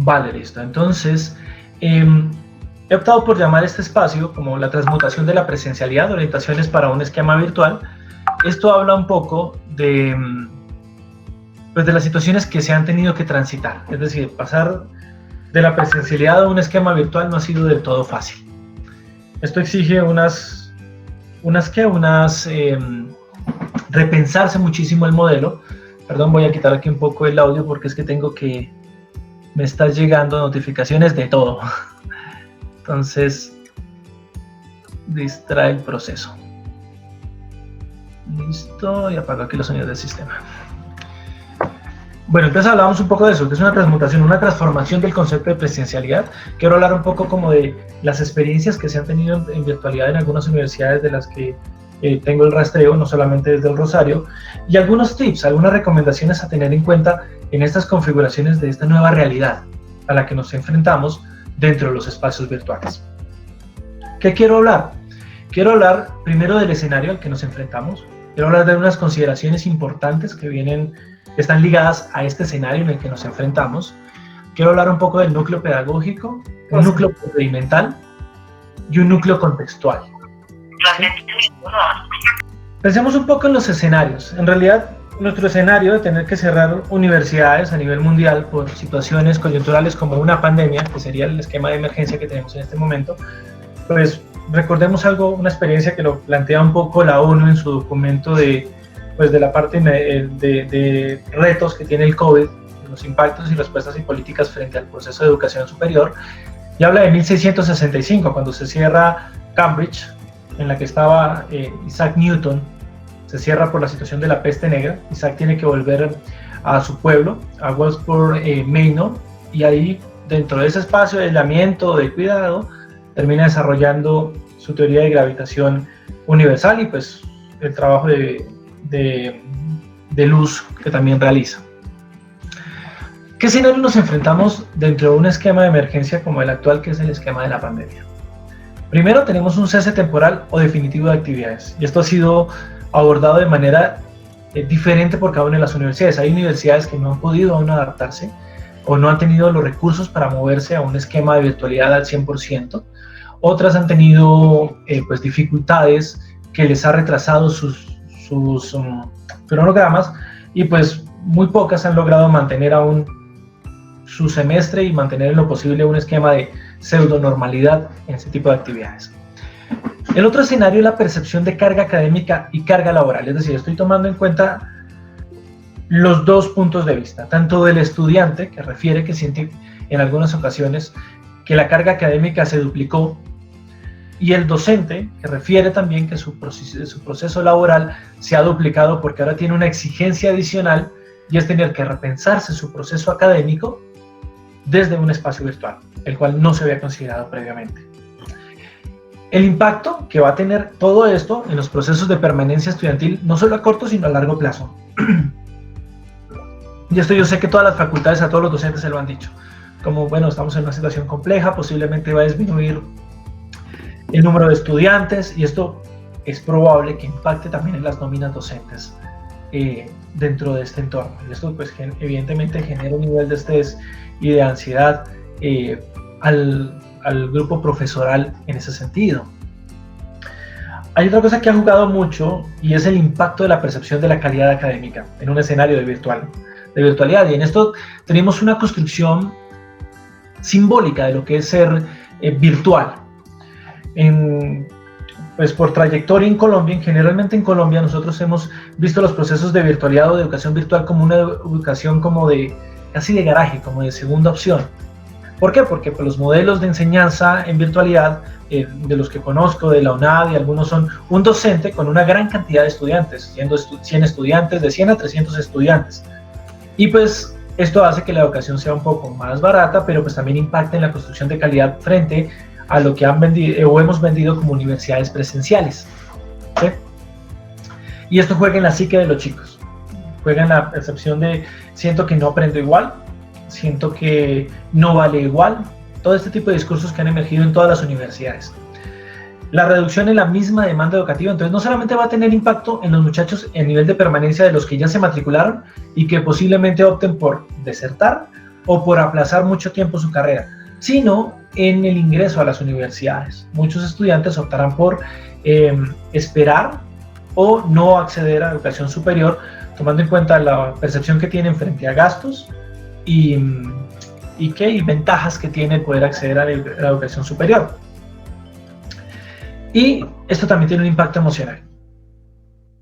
Vale, listo. Entonces, he optado por llamar este espacio como la transmutación de la presencialidad, orientaciones para un esquema virtual. Esto habla un poco de, pues, de las situaciones que se han tenido que transitar. Es decir, pasar de la presencialidad a un esquema virtual no ha sido del todo fácil. Esto exige repensarse muchísimo el modelo. Perdón, voy a quitar aquí un poco el audio porque es que me están llegando notificaciones de todo. Entonces, distrae el proceso. Listo, y apago aquí los sonidos del sistema. Bueno, entonces hablábamos un poco de eso, que es una transmutación, una transformación del concepto de presencialidad. Quiero hablar un poco como de las experiencias que se han tenido en virtualidad en algunas universidades de las que tengo el rastreo, no solamente desde el Rosario, y algunos tips, algunas recomendaciones a tener en cuenta en estas configuraciones de esta nueva realidad a la que nos enfrentamos dentro de los espacios virtuales. ¿Qué quiero hablar? Quiero hablar primero del escenario al que nos enfrentamos. Quiero hablar de unas consideraciones importantes que están ligadas a este escenario en el que nos enfrentamos. Quiero hablar un poco del núcleo pedagógico, un núcleo procedimental y un núcleo contextual. ¿Sí? Pensemos un poco en los escenarios. En realidad, nuestro escenario de tener que cerrar universidades a nivel mundial por situaciones coyunturales como una pandemia, que sería el esquema de emergencia que tenemos en este momento, pues recordemos una experiencia que lo plantea un poco la ONU en su documento de la parte de retos que tiene el COVID, los impactos y respuestas y políticas frente al proceso de educación superior, y habla de 1665, cuando se cierra Cambridge, en la que estaba Isaac Newton. Se cierra por la situación de la peste negra. Isaac tiene que volver a su pueblo, a Wellsport Manor, y ahí, dentro de ese espacio de aislamiento, de cuidado, termina desarrollando su teoría de gravitación universal y pues el trabajo de luz que también realiza. ¿Qué escenario nos enfrentamos dentro de un esquema de emergencia como el actual, que es el esquema de la pandemia? Primero, tenemos un cese temporal o definitivo de actividades, y esto ha sido abordado de manera diferente por cada una de las universidades. Hay universidades que no han podido aún adaptarse o no han tenido los recursos para moverse a un esquema de virtualidad al 100%. Otras han tenido pues dificultades que les ha retrasado sus cronogramas, y pues muy pocas han logrado mantener aún su semestre y mantener en lo posible un esquema de pseudo normalidad en ese tipo de actividades. El otro escenario es la percepción de carga académica y carga laboral, es decir, estoy tomando en cuenta los dos puntos de vista, tanto del estudiante, que refiere que siente en algunas ocasiones que la carga académica se duplicó, y el docente, que refiere también que su proceso laboral se ha duplicado porque ahora tiene una exigencia adicional, y es tener que repensarse su proceso académico desde un espacio virtual, el cual no se había considerado previamente. El impacto que va a tener todo esto en los procesos de permanencia estudiantil, no solo a corto, sino a largo plazo. Y esto yo sé que todas las facultades, a todos los docentes se lo han dicho. Como, bueno, estamos en una situación compleja, posiblemente va a disminuir el número de estudiantes, y esto es probable que impacte también en las nóminas docentes dentro de este entorno. Y esto, pues, evidentemente genera un nivel de estrés y de ansiedad al grupo profesoral en ese sentido. Hay otra cosa que ha jugado mucho, y es el impacto de la percepción de la calidad académica en un escenario de virtualidad, y en esto tenemos una construcción simbólica de lo que es ser virtual. Pues por trayectoria en Colombia, generalmente en Colombia nosotros hemos visto los procesos de virtualidad o de educación virtual como una educación como casi de garaje, como de segunda opción. ¿Por qué? Porque pues, los modelos de enseñanza en virtualidad, de los que conozco, de la UNAD, y algunos son un docente con una gran cantidad de estudiantes, siendo 100 estudiantes, de 100 a 300 estudiantes. Y pues esto hace que la educación sea un poco más barata, pero pues también impacta en la construcción de calidad frente a lo que han vendido o hemos vendido como universidades presenciales. ¿Sí? Y esto juega en la psique de los chicos, juega en la percepción de siento que no aprendo igual, siento que no vale igual, todo este tipo de discursos que han emergido en todas las universidades. La reducción en la misma demanda educativa, entonces no solamente va a tener impacto en los muchachos en nivel de permanencia de los que ya se matricularon y que posiblemente opten por desertar o por aplazar mucho tiempo su carrera, sino en el ingreso a las universidades. Muchos estudiantes optarán por esperar o no acceder a la educación superior, tomando en cuenta la percepción que tienen frente a gastos y ventajas que tiene el poder acceder a la educación superior. Y esto también tiene un impacto emocional,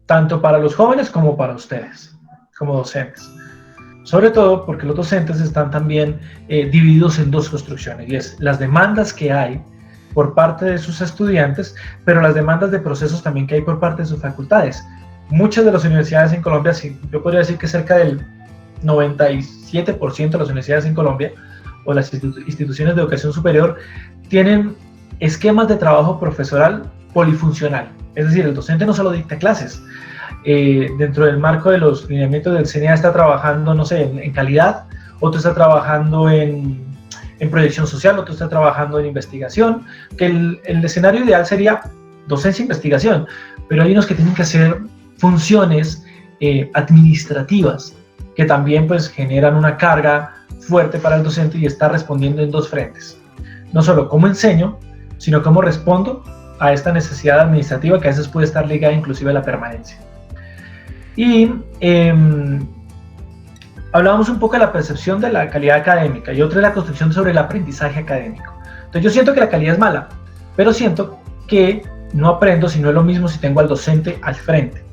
tanto para los jóvenes como para ustedes, como docentes. Sobre todo porque los docentes están también divididos en dos construcciones, y es las demandas que hay por parte de sus estudiantes, pero las demandas de procesos también que hay por parte de sus facultades. Muchas de las universidades en Colombia, yo podría decir que cerca del 97% de las universidades en Colombia, o las instituciones de educación superior, tienen esquemas de trabajo profesoral polifuncional. Es decir, el docente no solo dicta clases. Dentro del marco de los lineamientos del CNA está trabajando, no sé, en calidad, otro está trabajando en proyección social, otro está trabajando en investigación, que el escenario ideal sería docencia e investigación, pero hay unos que tienen que hacer funciones administrativas, que también pues generan una carga fuerte para el docente y está respondiendo en dos frentes. No solo cómo enseño, sino cómo respondo a esta necesidad administrativa que a veces puede estar ligada inclusive a la permanencia. Y hablábamos un poco de la percepción de la calidad académica y otra es la construcción sobre el aprendizaje académico. Entonces yo siento que la calidad es mala, pero siento que no aprendo si no es lo mismo si tengo al docente al frente,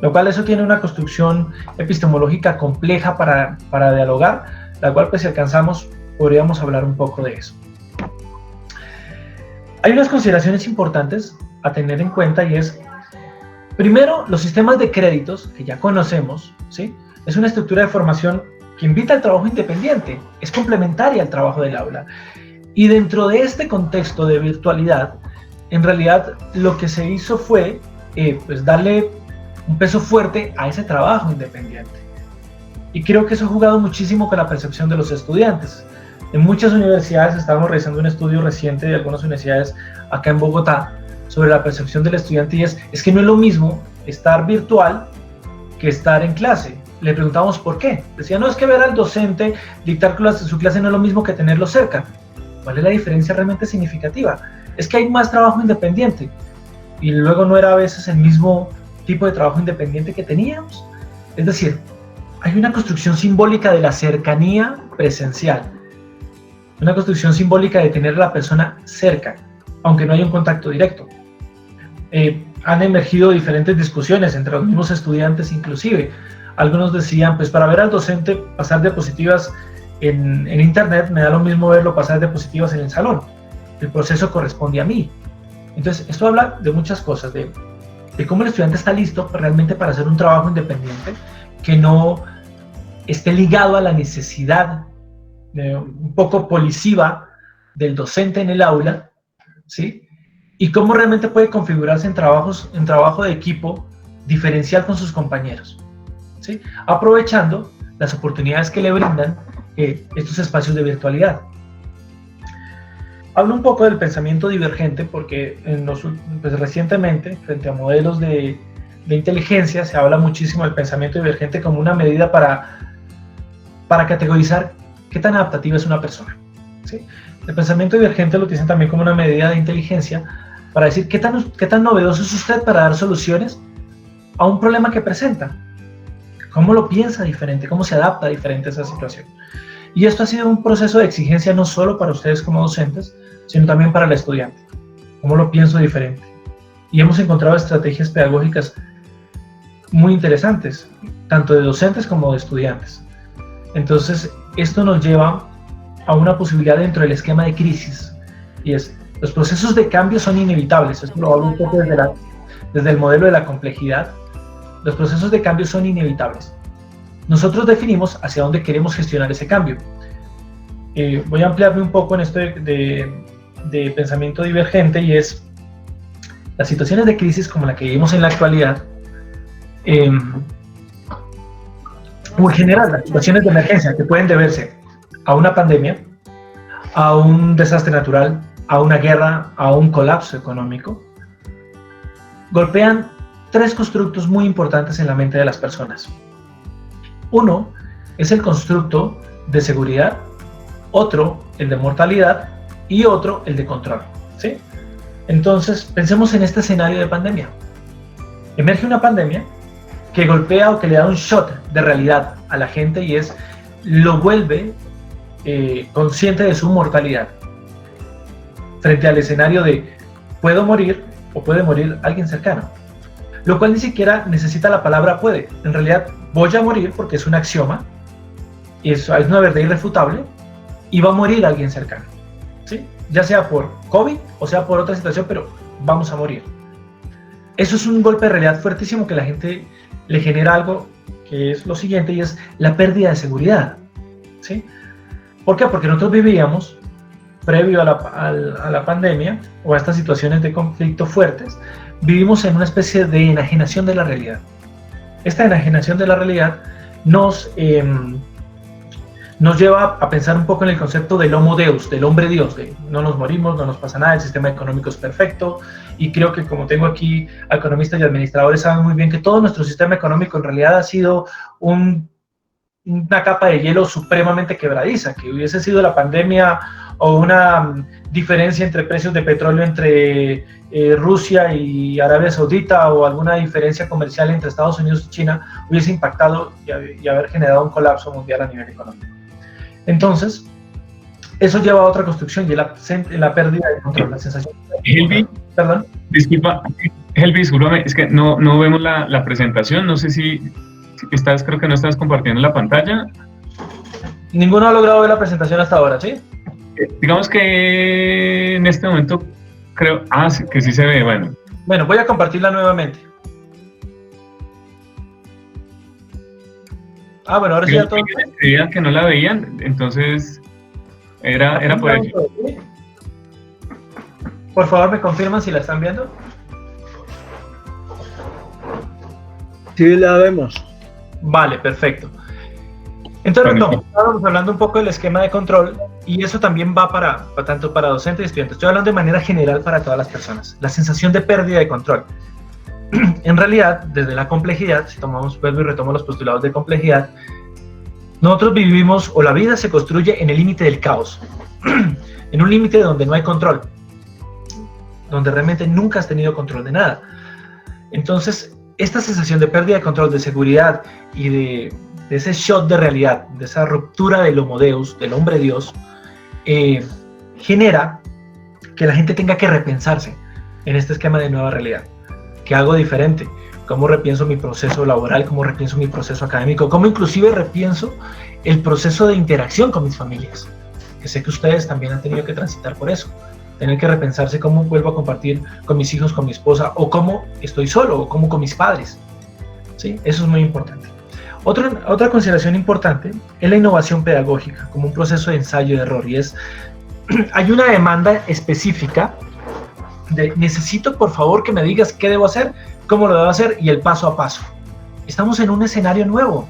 lo cual eso tiene una construcción epistemológica compleja para dialogar, la cual pues si alcanzamos podríamos hablar un poco de eso. Hay unas consideraciones importantes a tener en cuenta y es, primero, los sistemas de créditos que ya conocemos, ¿sí? Es una estructura de formación que invita al trabajo independiente, es complementaria al trabajo del aula. Y dentro de este contexto de virtualidad, en realidad lo que se hizo fue pues darle un peso fuerte a ese trabajo independiente. Y creo que eso ha jugado muchísimo con la percepción de los estudiantes. En muchas universidades, estábamos realizando un estudio reciente de algunas universidades acá en Bogotá sobre la percepción del estudiante y es que no es lo mismo estar virtual que estar en clase. Le preguntamos por qué. Decía, no, es que ver al docente dictar su clase no es lo mismo que tenerlo cerca. ¿Cuál es la diferencia realmente significativa? Es que hay más trabajo independiente y luego no era a veces el mismo tipo de trabajo independiente que teníamos. Es decir, hay una construcción simbólica de la cercanía presencial, una construcción simbólica de tener a la persona cerca, aunque no haya un contacto directo. Han emergido diferentes discusiones entre los mismos estudiantes inclusive. Algunos decían, pues para ver al docente pasar diapositivas en internet, me da lo mismo verlo pasar diapositivas en el salón. El proceso corresponde a mí. Entonces, esto habla de muchas cosas, de cómo el estudiante está listo realmente para hacer un trabajo independiente, que no esté ligado a la necesidad un poco policiva del docente en el aula, ¿sí? Y cómo realmente puede configurarse en trabajo de equipo diferencial con sus compañeros, ¿sí? Aprovechando las oportunidades que le brindan estos espacios de virtualidad. Hablo un poco del pensamiento divergente porque pues recientemente, frente a modelos de inteligencia, se habla muchísimo del pensamiento divergente como una medida para categorizar qué tan adaptativa es una persona, ¿sí? El pensamiento divergente lo utilizan también como una medida de inteligencia para decir qué tan novedoso es usted para dar soluciones a un problema que presenta. ¿Cómo lo piensa diferente? ¿Cómo se adapta diferente a esa situación? Y esto ha sido un proceso de exigencia no solo para ustedes como docentes, sino también para el estudiante. ¿Cómo lo pienso diferente? Y hemos encontrado estrategias pedagógicas muy interesantes, tanto de docentes como de estudiantes. Entonces, esto nos lleva a una posibilidad dentro del esquema de crisis, y es, los procesos de cambio son inevitables. Esto lo hablo un poco desde el modelo de la complejidad. Los procesos de cambio son inevitables. Nosotros definimos hacia dónde queremos gestionar ese cambio. Voy a ampliarme un poco en esto de pensamiento divergente, y es las situaciones de crisis como la que vivimos en la actualidad, o en general las situaciones de emergencia que pueden deberse a una pandemia, a un desastre natural, a una guerra, a un colapso económico, golpean tres constructos muy importantes en la mente de las personas. Uno es el constructo de seguridad otro el de mortalidad y otro el de control, ¿sí? Entonces, pensemos en este escenario de pandemia. Emerge una pandemia que golpea o que le da un shot de realidad a la gente y lo vuelve consciente de su mortalidad frente al escenario de puedo morir o puede morir alguien cercano, lo cual ni siquiera necesita la palabra puede. En realidad voy a morir porque es un axioma y es una verdad irrefutable y va a morir alguien cercano, ¿sí? Ya sea por COVID o sea por otra situación, pero vamos a morir. Eso es un golpe de realidad fuertísimo que la gente le genera algo que es lo siguiente, y es la pérdida de seguridad, ¿sí? ¿Por qué? Porque nosotros vivíamos, previo a la pandemia o a estas situaciones de conflicto fuertes, vivimos en una especie de enajenación de la realidad. Esta enajenación de la realidad nos lleva a pensar un poco en el concepto del homo deus, del hombre Dios, de no nos morimos, no nos pasa nada, el sistema económico es perfecto, y creo que como tengo aquí economistas y administradores saben muy bien que todo nuestro sistema económico en realidad ha sido una capa de hielo supremamente quebradiza, que hubiese sido la pandemia o una diferencia entre precios de petróleo entre Rusia y Arabia Saudita, o alguna diferencia comercial entre Estados Unidos y China, hubiese impactado y haber generado un colapso mundial a nivel económico. Entonces, eso lleva a otra construcción y la pérdida de control, la sensación de control. Perdón. Disculpa, Helvi, discúlpame, es que no vemos la presentación, no sé si creo que no estás compartiendo la pantalla. Ninguno ha logrado ver la presentación hasta ahora, ¿sí? Digamos que en este momento creo, sí, que sí se ve, bueno. Bueno, voy a compartirla nuevamente. Bueno, ahora sí ya todo. Creían que no la veían, entonces era por ello. Por favor, me confirman si la están viendo. Sí, la vemos. Vale, perfecto. Entonces, estábamos hablando un poco del esquema de control, y eso también va tanto para docentes y estudiantes. Estoy hablando de manera general para todas las personas. La sensación de pérdida de control. En realidad, desde la complejidad, si vuelvo y retomo los postulados de complejidad, nosotros vivimos, o la vida se construye en el límite del caos, en un límite donde no hay control, donde realmente nunca has tenido control de nada. Entonces, esta sensación de pérdida de control, de seguridad y de ese shot de realidad, de esa ruptura del homo deus, del hombre Dios, genera que la gente tenga que repensarse en este esquema de nueva realidad. ¿Qué hago diferente? ¿Cómo repienso mi proceso laboral? ¿Cómo repienso mi proceso académico? ¿Cómo inclusive repienso el proceso de interacción con mis familias? Que sé que ustedes también han tenido que transitar por eso. Tener que repensarse cómo vuelvo a compartir con mis hijos, con mi esposa, o cómo estoy solo, o cómo con mis padres. ¿Sí? Eso es muy importante. Otra consideración importante es la innovación pedagógica como un proceso de ensayo y error. Y hay una demanda específica de necesito por favor que me digas qué debo hacer, cómo lo debo hacer y el paso a paso. Estamos en un escenario nuevo,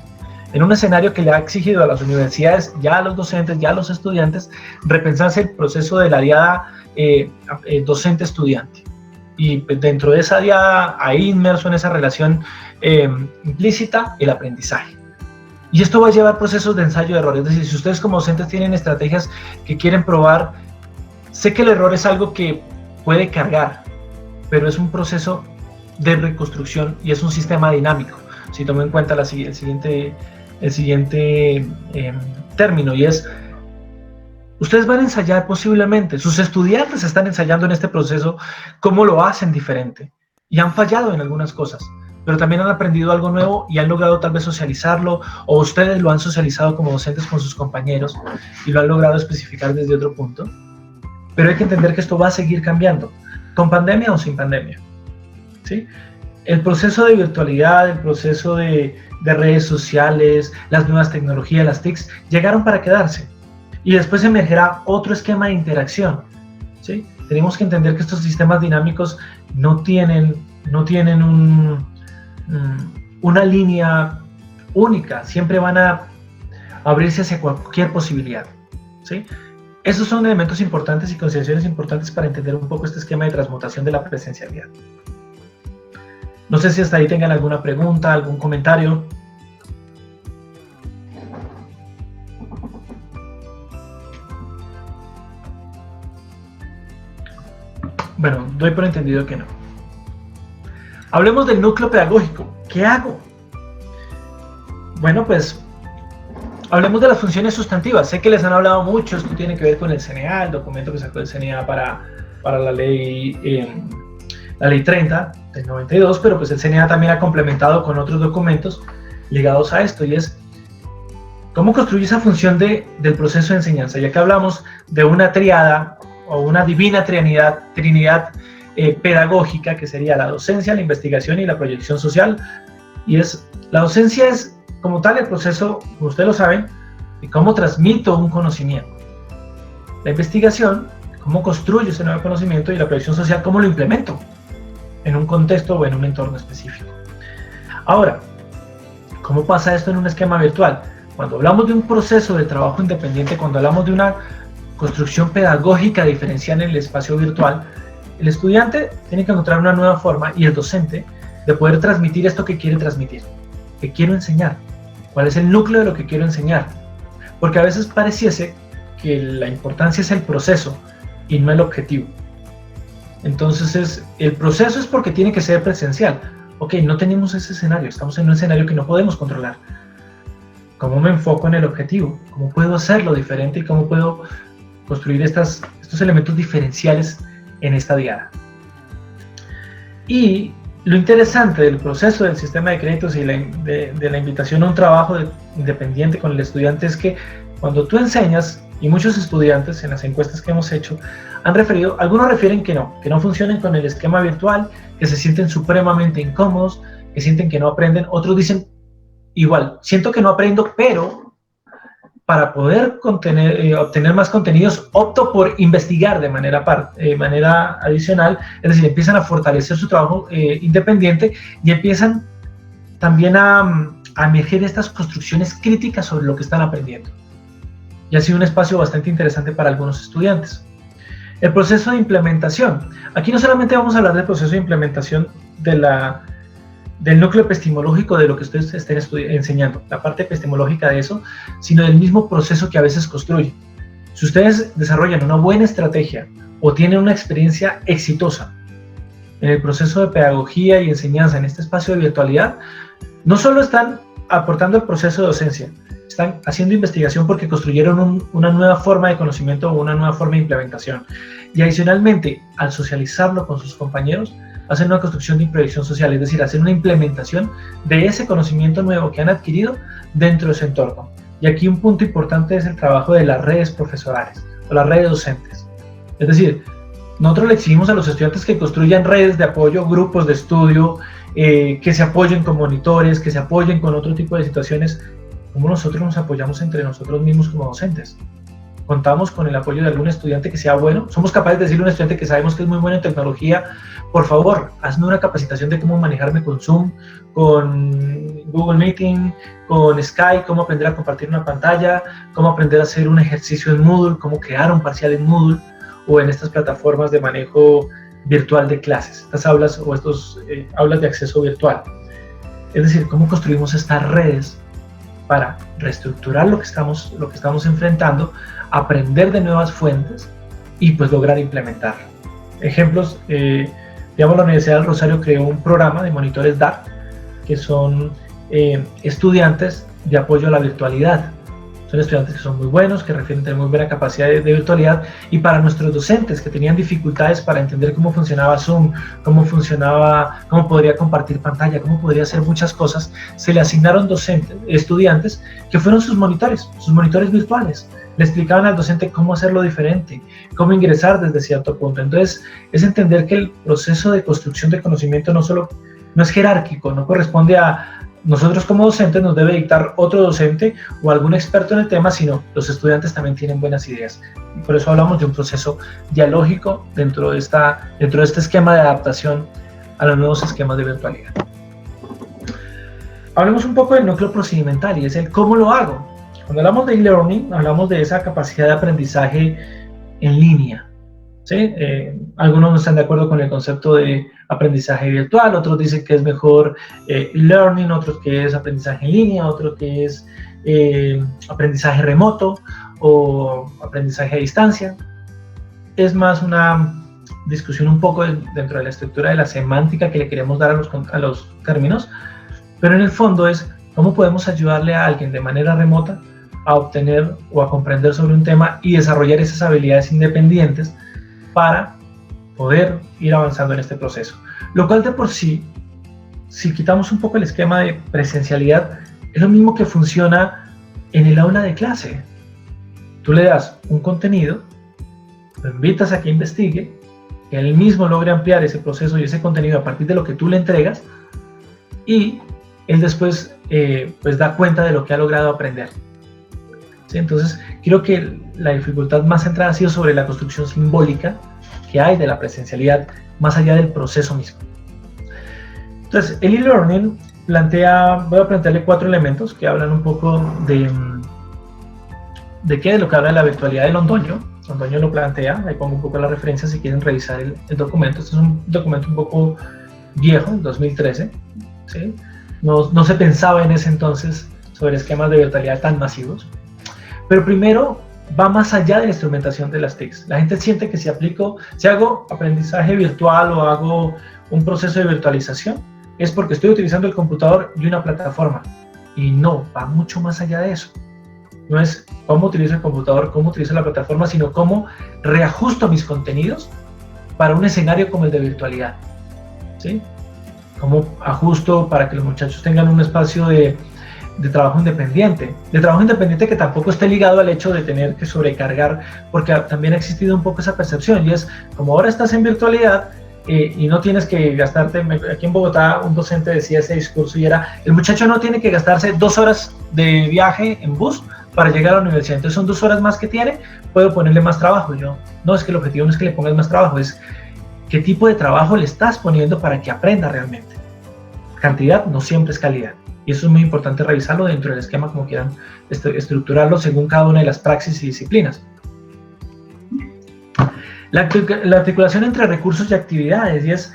en un escenario que le ha exigido a las universidades, ya a los docentes, ya a los estudiantes, repensarse el proceso de la diada docente-estudiante. Y dentro de esa diada, ahí inmerso en esa relación implícita, el aprendizaje. Y esto va a llevar procesos de ensayo y error. Es decir, si ustedes como docentes tienen estrategias que quieren probar, sé que el error es algo que puede cargar, pero es un proceso de reconstrucción y es un sistema dinámico. Si tomo en cuenta el siguiente término, y es, ustedes van a ensayar posiblemente, sus estudiantes están ensayando en este proceso cómo lo hacen diferente y han fallado en algunas cosas, pero también han aprendido algo nuevo y han logrado tal vez socializarlo, o ustedes lo han socializado como docentes con sus compañeros y lo han logrado especificar desde otro punto. Pero hay que entender que esto va a seguir cambiando, con pandemia o sin pandemia, ¿sí? El proceso de virtualidad, el proceso de redes sociales, las nuevas tecnologías, las TICs, llegaron para quedarse. Y después emergerá otro esquema de interacción, ¿sí? Tenemos que entender que estos sistemas dinámicos no tienen una línea única, siempre van a abrirse hacia cualquier posibilidad, ¿sí? Esos son elementos importantes y consideraciones importantes para entender un poco este esquema de transmutación de la presencialidad. No sé si hasta ahí tengan alguna pregunta, algún comentario. Bueno, doy por entendido que no. Hablemos del núcleo pedagógico. ¿Qué hago? Bueno, pues hablemos de las funciones sustantivas. Sé que les han hablado mucho, esto tiene que ver con el CNA, el documento que sacó el CNA para la ley 30 del 92, pero pues el CNA también ha complementado con otros documentos ligados a esto, y es cómo construye esa función del proceso de enseñanza. Ya que hablamos de una triada o una divina trinidad pedagógica, que sería la docencia, la investigación y la proyección social, y la docencia es como tal el proceso, como ustedes lo saben, de cómo transmito un conocimiento. La investigación, cómo construyo ese nuevo conocimiento, y la proyección social, cómo lo implemento en un contexto o en un entorno específico. Ahora, ¿cómo pasa esto en un esquema virtual? Cuando hablamos de un proceso de trabajo independiente, cuando hablamos de una construcción pedagógica diferencial en el espacio virtual, el estudiante tiene que encontrar una nueva forma, y el docente, de poder transmitir esto que quiere transmitir, que quiero enseñar, cuál es el núcleo de lo que quiero enseñar, porque a veces pareciese que la importancia es el proceso y no el objetivo. Entonces el proceso es porque tiene que ser presencial. Ok, no tenemos ese escenario, estamos en un escenario que no podemos controlar. ¿Cómo me enfoco en el objetivo? ¿Cómo puedo hacerlo diferente y cómo puedo construir estos elementos diferenciales en esta diada? Y lo interesante del proceso del sistema de créditos y de la invitación a un trabajo independiente con el estudiante es que cuando tú enseñas, y muchos estudiantes en las encuestas que hemos hecho han referido, algunos refieren que no funcionen con el esquema virtual, que se sienten supremamente incómodos, que sienten que no aprenden. Otros dicen, igual, siento que no aprendo, pero para poder obtener más contenidos, opto por investigar de manera adicional, es decir, empiezan a fortalecer su trabajo independiente, y empiezan también a emerger estas construcciones críticas sobre lo que están aprendiendo. Y ha sido un espacio bastante interesante para algunos estudiantes. El proceso de implementación. Aquí no solamente vamos a hablar del proceso de implementación del núcleo epistemológico de lo que ustedes estén enseñando, la parte epistemológica de eso, sino del mismo proceso que a veces construyen. Si ustedes desarrollan una buena estrategia o tienen una experiencia exitosa en el proceso de pedagogía y enseñanza en este espacio de virtualidad, no solo están aportando el proceso de docencia, están haciendo investigación porque construyeron una nueva forma de conocimiento o una nueva forma de implementación. Y adicionalmente, al socializarlo con sus compañeros, hacen una construcción de proyección social, es decir, hacen una implementación de ese conocimiento nuevo que han adquirido dentro de su entorno. Y aquí un punto importante es el trabajo de las redes profesorales o las redes docentes. Es decir, nosotros le exigimos a los estudiantes que construyan redes de apoyo, grupos de estudio, que se apoyen con monitores, que se apoyen con otro tipo de situaciones. ¿Cómo nosotros nos apoyamos entre nosotros mismos como docentes? Contamos con el apoyo de algún estudiante que sea bueno. Somos capaces de decirle a un estudiante que sabemos que es muy bueno en tecnología, por favor, hazme una capacitación de cómo manejarme con Zoom, con Google Meeting, con Skype, cómo aprender a compartir una pantalla, cómo aprender a hacer un ejercicio en Moodle, cómo crear un parcial en Moodle o en estas plataformas de manejo virtual de clases, estas aulas o estos aulas de acceso virtual. Es decir, cómo construimos estas redes para reestructurar lo que estamos enfrentando, aprender de nuevas fuentes y pues lograr implementar. Ejemplos, digamos, la Universidad del Rosario creó un programa de monitores DART, que son estudiantes de apoyo a la virtualidad. Son estudiantes que son muy buenos, que refieren tener muy buena capacidad de virtualidad, y para nuestros docentes que tenían dificultades para entender cómo funcionaba Zoom, cómo podría compartir pantalla, cómo podría hacer muchas cosas, se le asignaron estudiantes que fueron sus monitores virtuales. Le explicaban al docente cómo hacerlo diferente, cómo ingresar desde cierto punto. Entonces, es entender que el proceso de construcción de conocimiento no es jerárquico, no corresponde a nosotros como docentes, nos debe dictar otro docente o algún experto en el tema, sino los estudiantes también tienen buenas ideas. Y por eso hablamos de un proceso dialógico dentro de este esquema de adaptación a los nuevos esquemas de virtualidad. Hablemos un poco del núcleo procedimental, y es el cómo lo hago. Cuando hablamos de e-learning, hablamos de esa capacidad de aprendizaje en línea, ¿sí? Algunos no están de acuerdo con el concepto de aprendizaje virtual, otros dicen que es mejor e-learning, otros que es aprendizaje en línea, otros que es aprendizaje remoto o aprendizaje a distancia. Es más una discusión un poco dentro de la estructura de la semántica que le queremos dar a los términos, pero en el fondo es cómo podemos ayudarle a alguien de manera remota a obtener o a comprender sobre un tema y desarrollar esas habilidades independientes para poder ir avanzando en este proceso. Lo cual de por sí, si quitamos un poco el esquema de presencialidad, es lo mismo que funciona en el aula de clase. Tú le das un contenido, lo invitas a que investigue, que él mismo logre ampliar ese proceso y ese contenido a partir de lo que tú le entregas, y él después pues da cuenta de lo que ha logrado aprender. ¿Sí? Entonces, creo que la dificultad más centrada ha sido sobre la construcción simbólica que hay de la presencialidad, más allá del proceso mismo. Entonces, el e-learning voy a plantearle 4 elementos que hablan un poco de lo que habla de la virtualidad de Londoño. Londoño lo plantea, ahí pongo un poco la referencia si quieren revisar el documento. Este es un documento un poco viejo, 2013, ¿sí? No se pensaba en ese entonces sobre esquemas de virtualidad tan masivos. Pero primero va más allá de la instrumentación de las TICs. La gente siente que si hago aprendizaje virtual o hago un proceso de virtualización, es porque estoy utilizando el computador y una plataforma. Y no, va mucho más allá de eso. No es cómo utilizo el computador, cómo utilizo la plataforma, sino cómo reajusto mis contenidos para un escenario como el de virtualidad. ¿Sí? Cómo ajusto para que los muchachos tengan un espacio de trabajo independiente. De trabajo independiente que tampoco esté ligado al hecho de tener que sobrecargar, porque también ha existido un poco esa percepción, y es como ahora estás en virtualidad, y no tienes que gastarte. Aquí en Bogotá un docente decía ese discurso y era: el muchacho no tiene que gastarse 2 horas de viaje en bus para llegar a la universidad, entonces son 2 horas más que tiene, puedo ponerle más trabajo. Yo, no, es que el objetivo no es que le pongas más trabajo, es qué tipo de trabajo le estás poniendo para que aprenda realmente. Cantidad no siempre es calidad, y eso es muy importante revisarlo dentro del esquema, como quieran estructurarlo según cada una de las praxis y disciplinas. La articulación entre recursos y actividades, y es,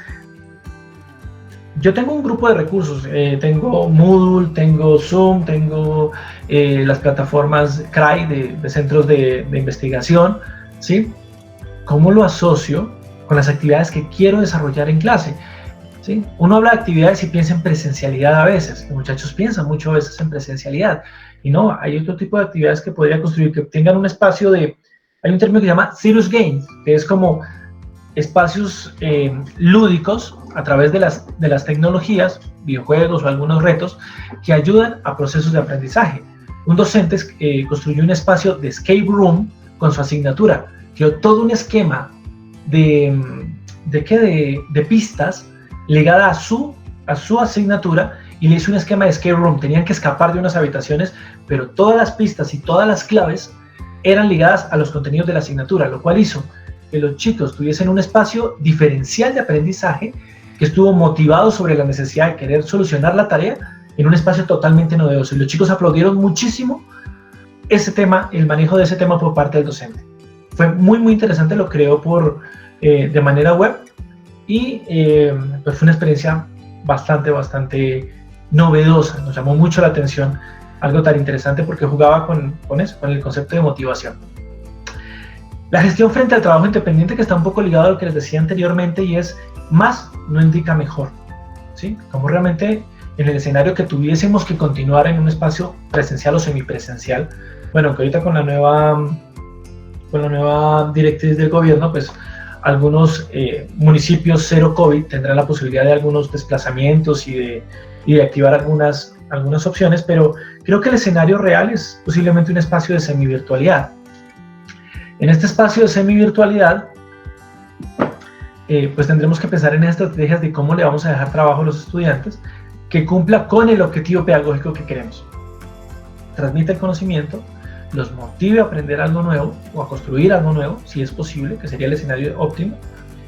yo tengo un grupo de recursos, tengo Moodle, tengo Zoom, tengo las plataformas CRAI de centros de investigación, ¿sí? ¿Cómo lo asocio con las actividades que quiero desarrollar en clase? ¿Sí? Uno habla de actividades y piensa en presencialidad a veces, los muchachos piensan mucho a veces en presencialidad, y no, hay otro tipo de actividades que podría construir, que tengan un espacio hay un término que se llama Serious Games, que es como espacios lúdicos a través de las tecnologías, videojuegos o algunos retos que ayudan a procesos de aprendizaje. Un docente construyó un espacio de escape room con su asignatura, creó todo un esquema de pistas ligada a su asignatura, y le hizo un esquema de escape room. Tenían que escapar de unas habitaciones, pero todas las pistas y todas las claves eran ligadas a los contenidos de la asignatura, lo cual hizo que los chicos tuviesen un espacio diferencial de aprendizaje que estuvo motivado sobre la necesidad de querer solucionar la tarea en un espacio totalmente novedoso. Y los chicos aplaudieron muchísimo ese tema, el manejo de ese tema por parte del docente. Fue muy, muy interesante, lo creó de manera web, y pues fue una experiencia bastante novedosa. Nos llamó mucho la atención algo tan interesante porque jugaba con el concepto de motivación. La gestión frente al trabajo independiente, que está un poco ligado a lo que les decía anteriormente, y es más no indica mejor, ¿sí? Como realmente en el escenario que tuviésemos que continuar en un espacio presencial o semipresencial, bueno, que ahorita con la nueva directriz del gobierno, pues algunos municipios cero COVID tendrán la posibilidad de algunos desplazamientos y de activar algunas opciones, pero creo que el escenario real es posiblemente un espacio de semivirtualidad. En este espacio de semivirtualidad, pues tendremos que pensar en estrategias de cómo le vamos a dejar trabajo a los estudiantes que cumpla con el objetivo pedagógico que queremos. Transmite el conocimiento, los motive a aprender algo nuevo o a construir algo nuevo, si es posible, que sería el escenario óptimo,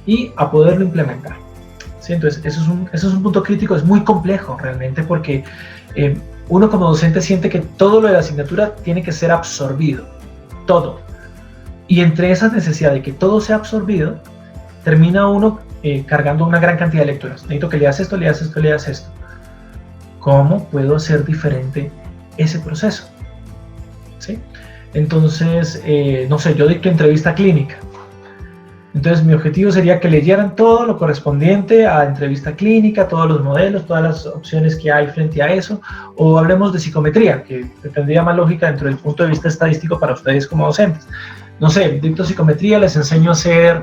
y a poderlo implementar. ¿Sí? Entonces, eso es un punto crítico, es muy complejo realmente, porque uno como docente siente que todo lo de la asignatura tiene que ser absorbido, todo. Y entre esa necesidad de que todo sea absorbido, termina uno cargando una gran cantidad de lecturas. Necesito que leas esto, leas esto, leas esto. ¿Cómo puedo hacer diferente ese proceso? ¿Sí? Entonces, no sé, yo dicto entrevista clínica. Entonces mi objetivo sería que leyeran todo lo correspondiente a entrevista clínica, todos los modelos, todas las opciones que hay frente a eso, o hablemos de psicometría, que tendría más lógica dentro del punto de vista estadístico para ustedes como docentes. No sé, dicto psicometría, les enseño a hacer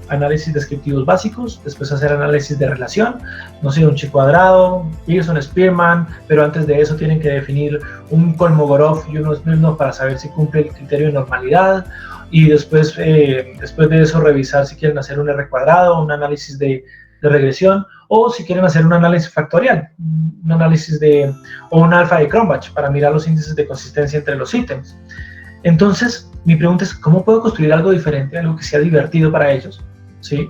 análisis descriptivos básicos, después hacer análisis de relación, no sé, un chi cuadrado, Pearson, Spearman, pero antes de eso tienen que definir un Kolmogorov y unos mismos para saber si cumple el criterio de normalidad, y después de eso revisar si quieren hacer un R cuadrado, un análisis de regresión, o si quieren hacer un análisis factorial, un análisis o un alfa de Cronbach para mirar los índices de consistencia entre los ítems. Entonces, mi pregunta es, ¿cómo puedo construir algo diferente, algo que sea divertido para ellos? ¿Sí?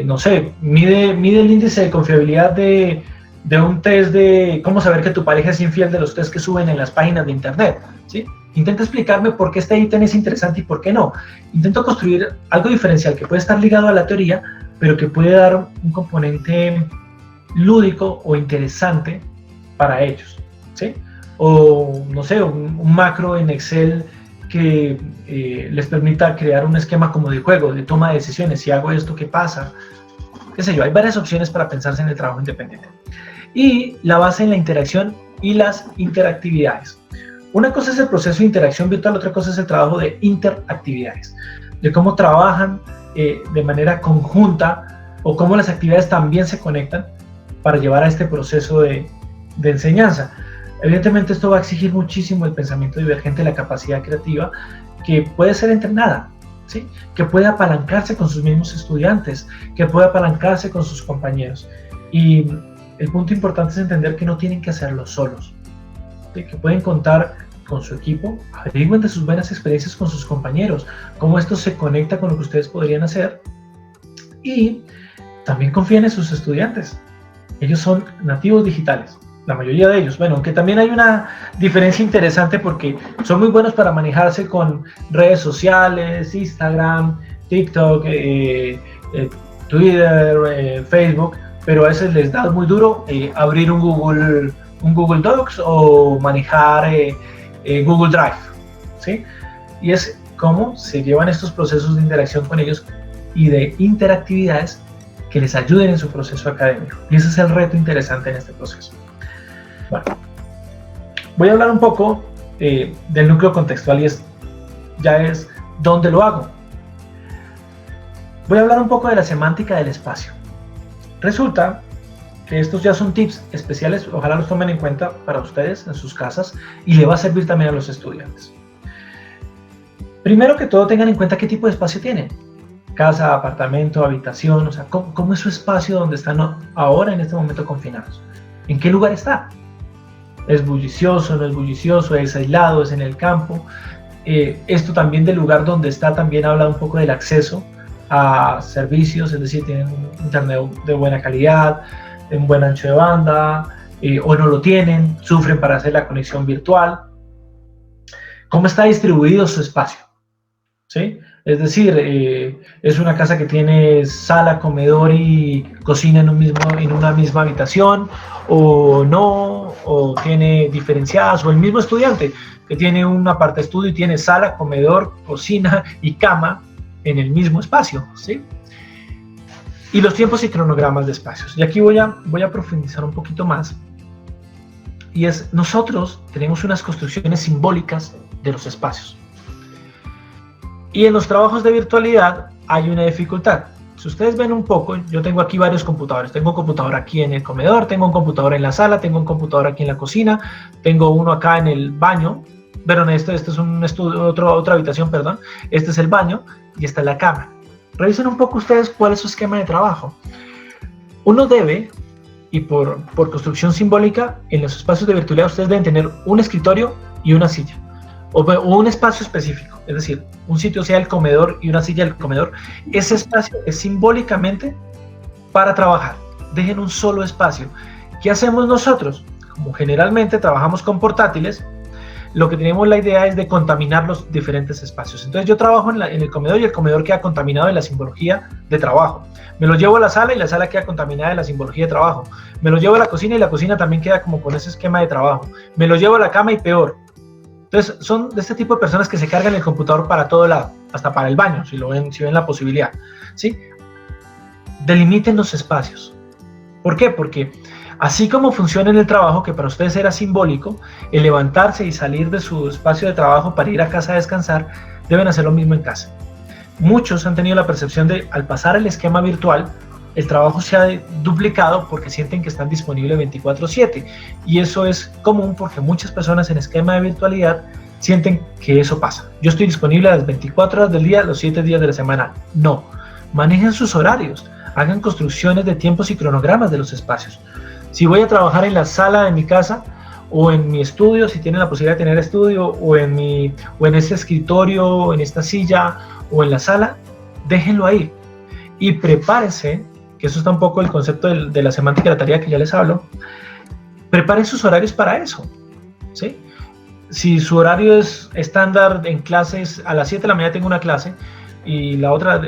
No sé, mide el índice de confiabilidad de un test de cómo saber que tu pareja es infiel de los test que suben en las páginas de internet, ¿sí? Intenta explicarme por qué este ítem es interesante y por qué no. Intento construir algo diferencial que puede estar ligado a la teoría, pero que puede dar un componente lúdico o interesante para ellos, ¿sí? O, no sé, un macro en Excel que les permita crear un esquema como de juego, de toma de decisiones. Si hago esto, ¿qué pasa? Qué sé yo, hay varias opciones para pensarse en el trabajo independiente. Y la base en la interacción y las interactividades. Una cosa es el proceso de interacción virtual, otra cosa es el trabajo de interactividades, de cómo trabajan de manera conjunta o cómo las actividades también se conectan para llevar a este proceso de enseñanza. Evidentemente esto va a exigir muchísimo el pensamiento divergente, la capacidad creativa, que puede ser entrenada, ¿sí? Que puede apalancarse con sus mismos estudiantes, que puede apalancarse con sus compañeros. Y el punto importante es entender que no tienen que hacerlo solos, ¿sí? Que pueden contar con su equipo, averigüen de sus buenas experiencias con sus compañeros, cómo esto se conecta con lo que ustedes podrían hacer, y también confíen en sus estudiantes. Ellos son nativos digitales, la mayoría de ellos. Bueno, aunque también hay una diferencia interesante porque son muy buenos para manejarse con redes sociales, Instagram, TikTok, Twitter, Facebook, pero a veces les da muy duro abrir un Google Docs o manejar Google Drive, ¿sí? Y es cómo se llevan estos procesos de interacción con ellos y de interactividades que les ayuden en su proceso académico. Y ese es el reto interesante en este proceso. Bueno, voy a hablar un poco del núcleo contextual y ya es dónde lo hago. Voy a hablar un poco de la semántica del espacio. Resulta que estos ya son tips especiales, ojalá los tomen en cuenta para ustedes en sus casas y le va a servir también a los estudiantes. Primero que todo, tengan en cuenta qué tipo de espacio tienen. Casa, apartamento, habitación, o sea, ¿cómo es su espacio donde están ahora en este momento confinados? ¿En qué lugar está? ¿Es bullicioso, no es bullicioso, es aislado, es en el campo? Esto también del lugar donde está también habla un poco del acceso a servicios, es decir, tienen un internet de buena calidad, de un buen ancho de banda, o no lo tienen, sufren para hacer la conexión virtual. ¿Cómo está distribuido su espacio? ¿Sí? Es decir, es una casa que tiene sala, comedor y cocina en una misma habitación, o no, o tiene diferenciadas, o el mismo estudiante que tiene un aparte estudio y tiene sala, comedor, cocina y cama en el mismo espacio, ¿sí? Y los tiempos y cronogramas de espacios. Y aquí voy a profundizar un poquito más. Y es, nosotros tenemos unas construcciones simbólicas de los espacios. Y en los trabajos de virtualidad hay una dificultad. Si ustedes ven un poco, yo tengo aquí varios computadores. Tengo un computador aquí en el comedor, tengo un computador en la sala, tengo un computador aquí en la cocina, tengo uno acá en el baño. Pero este es un estudio, otra habitación, perdón. Este es el baño y esta es la cama. Revisen un poco ustedes cuál es su esquema de trabajo. Uno debe, y por construcción simbólica, en los espacios de virtualidad ustedes deben tener un escritorio y una silla. O un espacio específico, es decir, un sitio sea el comedor y una silla del comedor. Ese espacio es simbólicamente para trabajar. Dejen un solo espacio. ¿Qué hacemos nosotros? Como generalmente trabajamos con portátiles, lo que tenemos la idea es de contaminar los diferentes espacios. Entonces yo trabajo en el comedor y el comedor queda contaminado en la simbología de trabajo. Me lo llevo a la sala y la sala queda contaminada en la simbología de trabajo. Me lo llevo a la cocina y la cocina también queda como con ese esquema de trabajo. Me lo llevo a la cama y peor. Entonces, son de este tipo de personas que se cargan el computador para todo lado, hasta para el baño, si ven la posibilidad, ¿sí? Delimiten los espacios. ¿Por qué? Porque así como funciona en el trabajo, que para ustedes era simbólico, el levantarse y salir de su espacio de trabajo para ir a casa a descansar, deben hacer lo mismo en casa. Muchos han tenido la percepción de, al pasar el esquema virtual, el trabajo se ha duplicado porque sienten que están disponibles 24/7. Y eso es común porque muchas personas en esquema de virtualidad sienten que eso pasa. Yo estoy disponible a las 24 horas del día, los 7 días de la semana. No. Manejen sus horarios. Hagan construcciones de tiempos y cronogramas de los espacios. Si voy a trabajar en la sala de mi casa o en mi estudio, si tienen la posibilidad de tener estudio, o en este escritorio, o en esta silla, o en la sala, déjenlo ahí. Y prepárese, que eso está un poco el concepto de la semántica de la tarea que ya les hablo, preparen sus horarios para eso, ¿sí? Si su horario es estándar en clases, a las 7 de la mañana tengo una clase, y la otra,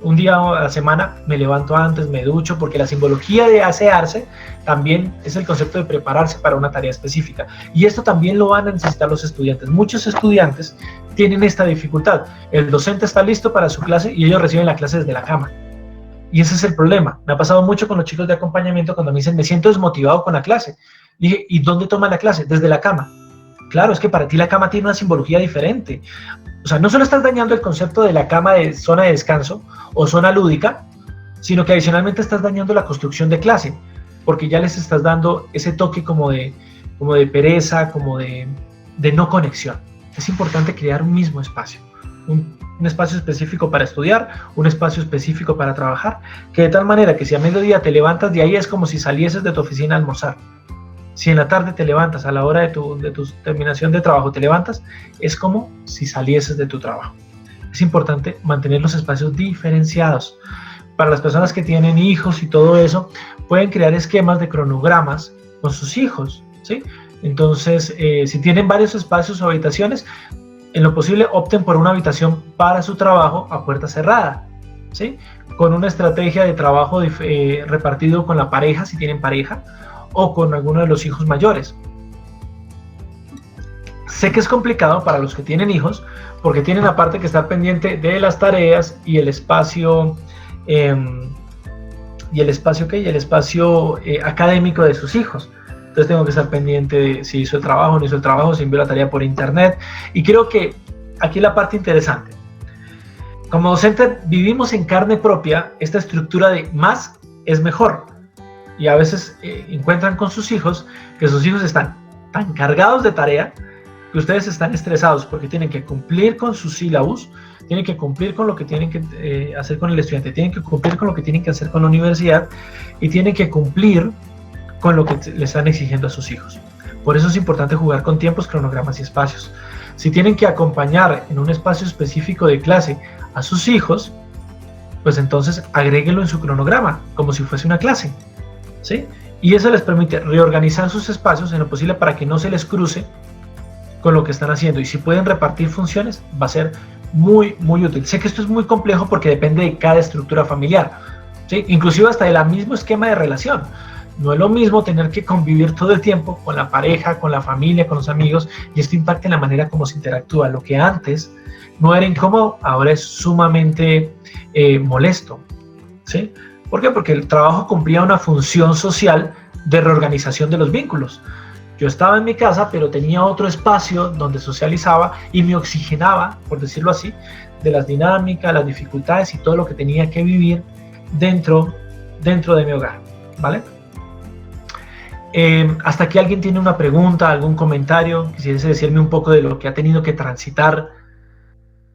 un día a la semana me levanto antes, me ducho, porque la simbología de asearse también es el concepto de prepararse para una tarea específica. Y esto también lo van a necesitar los estudiantes. Muchos estudiantes tienen esta dificultad. El docente está listo para su clase y ellos reciben la clase desde la cama. Y ese es el problema. Me ha pasado mucho con los chicos de acompañamiento cuando me dicen, me siento desmotivado con la clase. Dije, ¿y dónde toman la clase? Desde la cama. Claro, es que para ti la cama tiene una simbología diferente. O sea, no solo estás dañando el concepto de la cama de zona de descanso o zona lúdica, sino que adicionalmente estás dañando la construcción de clase, porque ya les estás dando ese toque como de pereza, como de no conexión. Es importante crear un mismo espacio, un espacio específico para estudiar, un espacio específico para trabajar, que de tal manera que si a mediodía te levantas de ahí es como si salieses de tu oficina a almorzar. Si en la tarde te levantas, a la hora de tu terminación de trabajo te levantas, es como si salieses de tu trabajo. Es importante mantener los espacios diferenciados. Para las personas que tienen hijos y todo eso, pueden crear esquemas de cronogramas con sus hijos, ¿sí? Entonces, si tienen varios espacios o habitaciones, en lo posible opten por una habitación para su trabajo a puerta cerrada, ¿sí? Con una estrategia de trabajo repartido con la pareja, si tienen pareja, o con alguno de los hijos mayores. Sé que es complicado para los que tienen hijos, porque tienen aparte que estar pendiente de las tareas y el espacio académico de sus hijos. Entonces tengo que estar pendiente de si hizo el trabajo, no hizo el trabajo, si envió la tarea por internet. Y creo que aquí la parte interesante. Como docente vivimos en carne propia esta estructura de más es mejor. Y a veces encuentran con sus hijos que sus hijos están tan cargados de tarea que ustedes están estresados porque tienen que cumplir con sus sílabos, tienen que cumplir con lo que tienen que hacer con el estudiante, tienen que cumplir con lo que tienen que hacer con la universidad y tienen que cumplir con lo que le están exigiendo a sus hijos. Por eso es importante jugar con tiempos, cronogramas y espacios. Si tienen que acompañar en un espacio específico de clase a sus hijos, pues entonces agréguenlo en su cronograma, como si fuese una clase, ¿sí? Y eso les permite reorganizar sus espacios en lo posible para que no se les cruce con lo que están haciendo. Y si pueden repartir funciones, va a ser muy, muy útil. Sé que esto es muy complejo porque depende de cada estructura familiar, ¿sí? Inclusive hasta del mismo esquema de relación. No es lo mismo tener que convivir todo el tiempo con la pareja, con la familia, con los amigos, y esto impacta en la manera como se interactúa. Lo que antes no era incómodo, ahora es sumamente molesto, ¿sí? ¿Por qué? Porque el trabajo cumplía una función social de reorganización de los vínculos. Yo estaba en mi casa, pero tenía otro espacio donde socializaba y me oxigenaba, por decirlo así, de las dinámicas, las dificultades y todo lo que tenía que vivir dentro de mi hogar, ¿vale? Hasta aquí alguien tiene una pregunta, algún comentario, quisiese decirme un poco de lo que ha tenido que transitar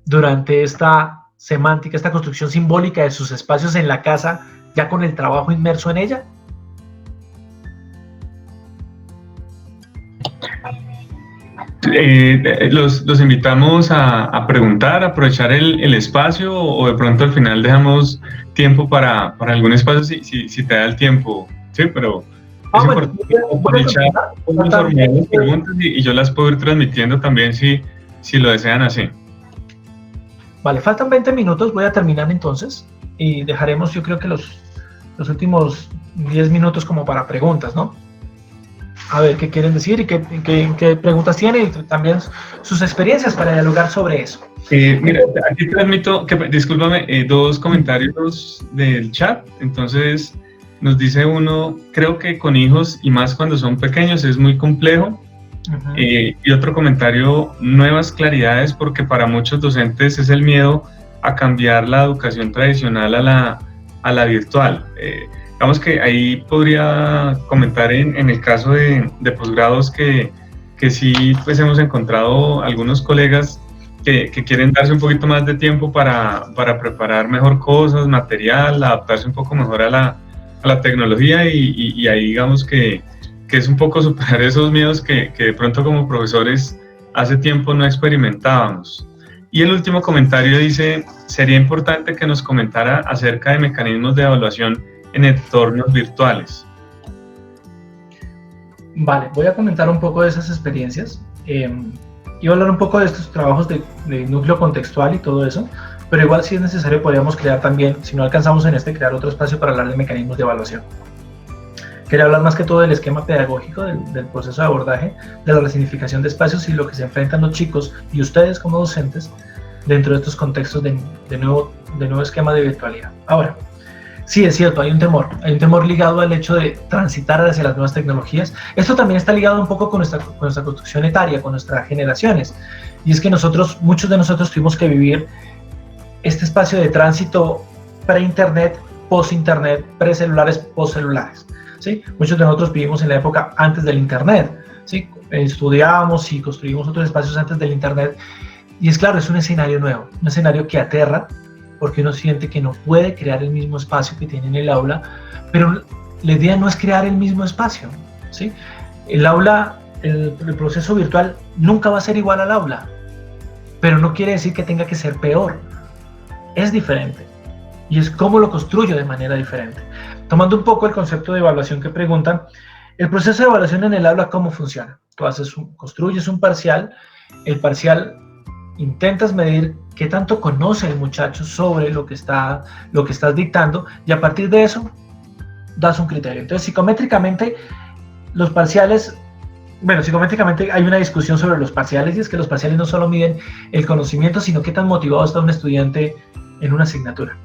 durante esta semántica, esta construcción simbólica de sus espacios en la casa, ya con el trabajo inmerso en ella. Los invitamos a preguntar, a aprovechar el espacio, o de pronto al final dejamos tiempo para algún espacio si te da el tiempo, sí, pero es importante aprovechar las preguntas y yo las puedo ir transmitiendo también si lo desean así. Vale, faltan 20 minutos, voy a terminar entonces y dejaremos, yo creo que los últimos 10 minutos como para preguntas, ¿no? a ver qué quieren decir y qué preguntas tienen, y también sus experiencias para dialogar sobre eso. Mira, aquí transmito, discúlpame, dos comentarios del chat. Entonces, nos dice uno, creo que con hijos y más cuando son pequeños es muy complejo. Uh-huh. Y otro comentario, nuevas claridades, porque para muchos docentes es el miedo a cambiar la educación tradicional a la virtual. Digamos que ahí podría comentar en el caso de posgrados que sí pues hemos encontrado algunos colegas que quieren darse un poquito más de tiempo para preparar mejor cosas, material, adaptarse un poco mejor a la tecnología y ahí digamos que es un poco superar esos miedos que de pronto como profesores hace tiempo no experimentábamos. Y el último comentario dice, sería importante que nos comentara acerca de mecanismos de evaluación en entornos virtuales. Vale, voy a comentar un poco de esas experiencias y voy a hablar un poco de estos trabajos de núcleo contextual y todo eso, pero igual si es necesario podríamos crear también, si no alcanzamos en crear otro espacio para hablar de mecanismos de evaluación. Quería hablar más que todo del esquema pedagógico, del proceso de abordaje, de la resignificación de espacios y lo que se enfrentan los chicos y ustedes como docentes dentro de estos contextos de nuevo esquema de virtualidad. Ahora, sí, es cierto, hay un temor ligado al hecho de transitar hacia las nuevas tecnologías. Esto también está ligado un poco con nuestra construcción etaria, con nuestras generaciones, y es que muchos de nosotros tuvimos que vivir este espacio de tránsito pre-internet, post-internet, pre-celulares, post-celulares. ¿Sí? Muchos de nosotros vivimos en la época antes del internet, ¿sí? Estudiábamos y construimos otros espacios antes del internet, y es claro, es un escenario nuevo, un escenario que aterra, porque uno siente que no puede crear el mismo espacio que tiene en el aula, pero la idea no es crear el mismo espacio, ¿sí? El aula, el proceso virtual nunca va a ser igual al aula, pero no quiere decir que tenga que ser peor, es diferente, y es cómo lo construyo de manera diferente. Tomando un poco el concepto de evaluación que preguntan, el proceso de evaluación en el aula, ¿cómo funciona? Tú construyes un parcial, el parcial intentas medir qué tanto conoce el muchacho sobre lo que estás dictando, y a partir de eso das un criterio. Entonces, psicométricamente, los parciales, psicométricamente hay una discusión sobre los parciales, y es que los parciales no solo miden el conocimiento, sino qué tan motivado está un estudiante en una asignatura.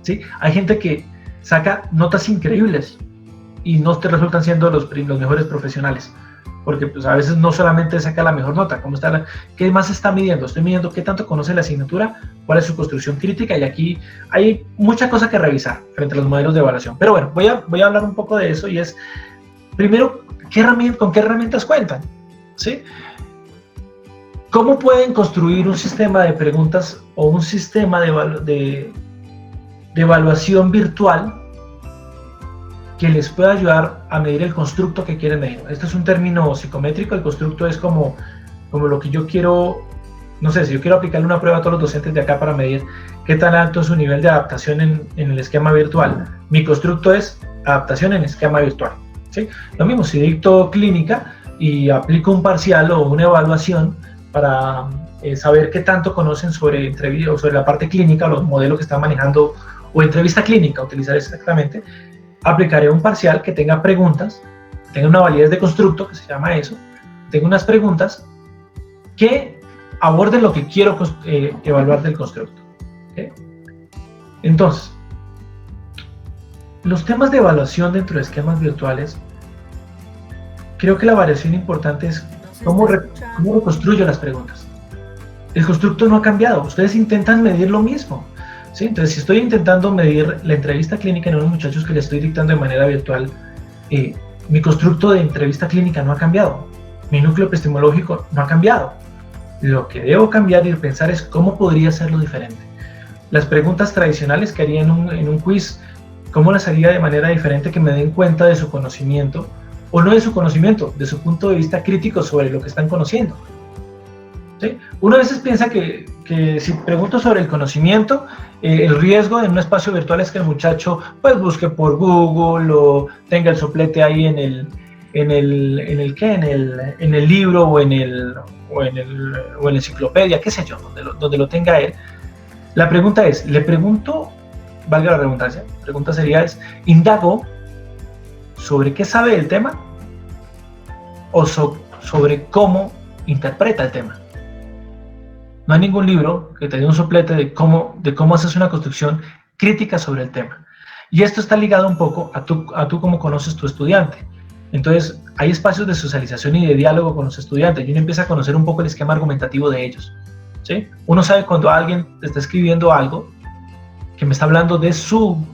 ¿Sí? Hay gente que saca notas increíbles y no te resultan siendo los mejores profesionales, porque pues a veces no solamente saca la mejor nota, ¿qué más está midiendo? Estoy midiendo qué tanto conoce la asignatura, cuál es su construcción crítica, y aquí hay mucha cosa que revisar frente a los modelos de evaluación. Pero bueno, voy a hablar un poco de eso, y es, primero, ¿con qué herramientas cuentan? ¿Sí? ¿Cómo pueden construir un sistema de preguntas o un sistema de evaluación virtual que les pueda ayudar a medir el constructo que quieren medir? Esto es un término psicométrico. El constructo es como lo que yo quiero, no sé, si yo quiero aplicarle una prueba a todos los docentes de acá para medir qué tan alto es su nivel de adaptación en el esquema virtual. Mi constructo es adaptación en esquema virtual, ¿sí? Lo mismo, si dicto clínica y aplico un parcial o una evaluación para saber qué tanto conocen sobre la parte clínica, los modelos que están manejando, o entrevista clínica, utilizar exactamente, aplicaré un parcial que tenga preguntas, tenga una validez de constructo, que se llama eso, tenga unas preguntas que aborden lo que quiero evaluar del constructo. ¿Okay? Entonces, los temas de evaluación dentro de esquemas virtuales, creo que la variación importante es cómo reconstruyo las preguntas. El constructo no ha cambiado, ustedes intentan medir lo mismo. ¿Sí? Entonces, si estoy intentando medir la entrevista clínica en unos muchachos que le estoy dictando de manera virtual, mi constructo de entrevista clínica no ha cambiado, mi núcleo epistemológico no ha cambiado. Lo que debo cambiar y pensar es cómo podría hacerlo diferente. Las preguntas tradicionales que haría en un quiz, ¿cómo las haría de manera diferente que me den cuenta de su conocimiento, o no de su conocimiento, de su punto de vista crítico sobre lo que están conociendo? ¿Sí? Uno a veces piensa que si pregunto sobre el conocimiento, el riesgo en un espacio virtual es que el muchacho pues busque por Google o tenga el soplete ahí en el libro o en la enciclopedia, qué sé yo, donde lo tenga él. La pregunta es, le pregunto, valga la redundancia, la pregunta sería indago sobre qué sabe del tema o sobre cómo interpreta el tema. No hay ningún libro que te dé un soplete de cómo haces una construcción crítica sobre el tema. Y esto está ligado un poco a tú cómo conoces tu estudiante. Entonces, hay espacios de socialización y de diálogo con los estudiantes y uno empieza a conocer un poco el esquema argumentativo de ellos, ¿sí? Uno sabe cuando alguien te está escribiendo algo que me está hablando de su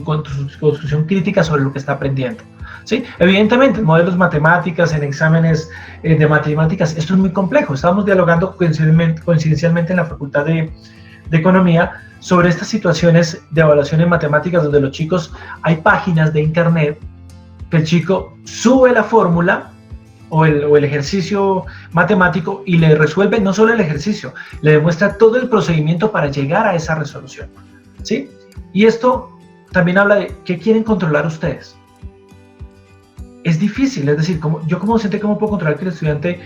construcción crítica sobre lo que está aprendiendo, ¿sí? Evidentemente, en modelos matemáticas, en exámenes de matemáticas, esto es muy complejo. Estábamos dialogando coincidencialmente en la Facultad de Economía sobre estas situaciones de evaluación en matemáticas donde los chicos, hay páginas de internet que el chico sube la fórmula o el ejercicio matemático y le resuelve no solo el ejercicio, le demuestra todo el procedimiento para llegar a esa resolución, ¿sí? Y esto también habla de qué quieren controlar ustedes. Es difícil, es decir, yo como docente, ¿cómo puedo controlar que el estudiante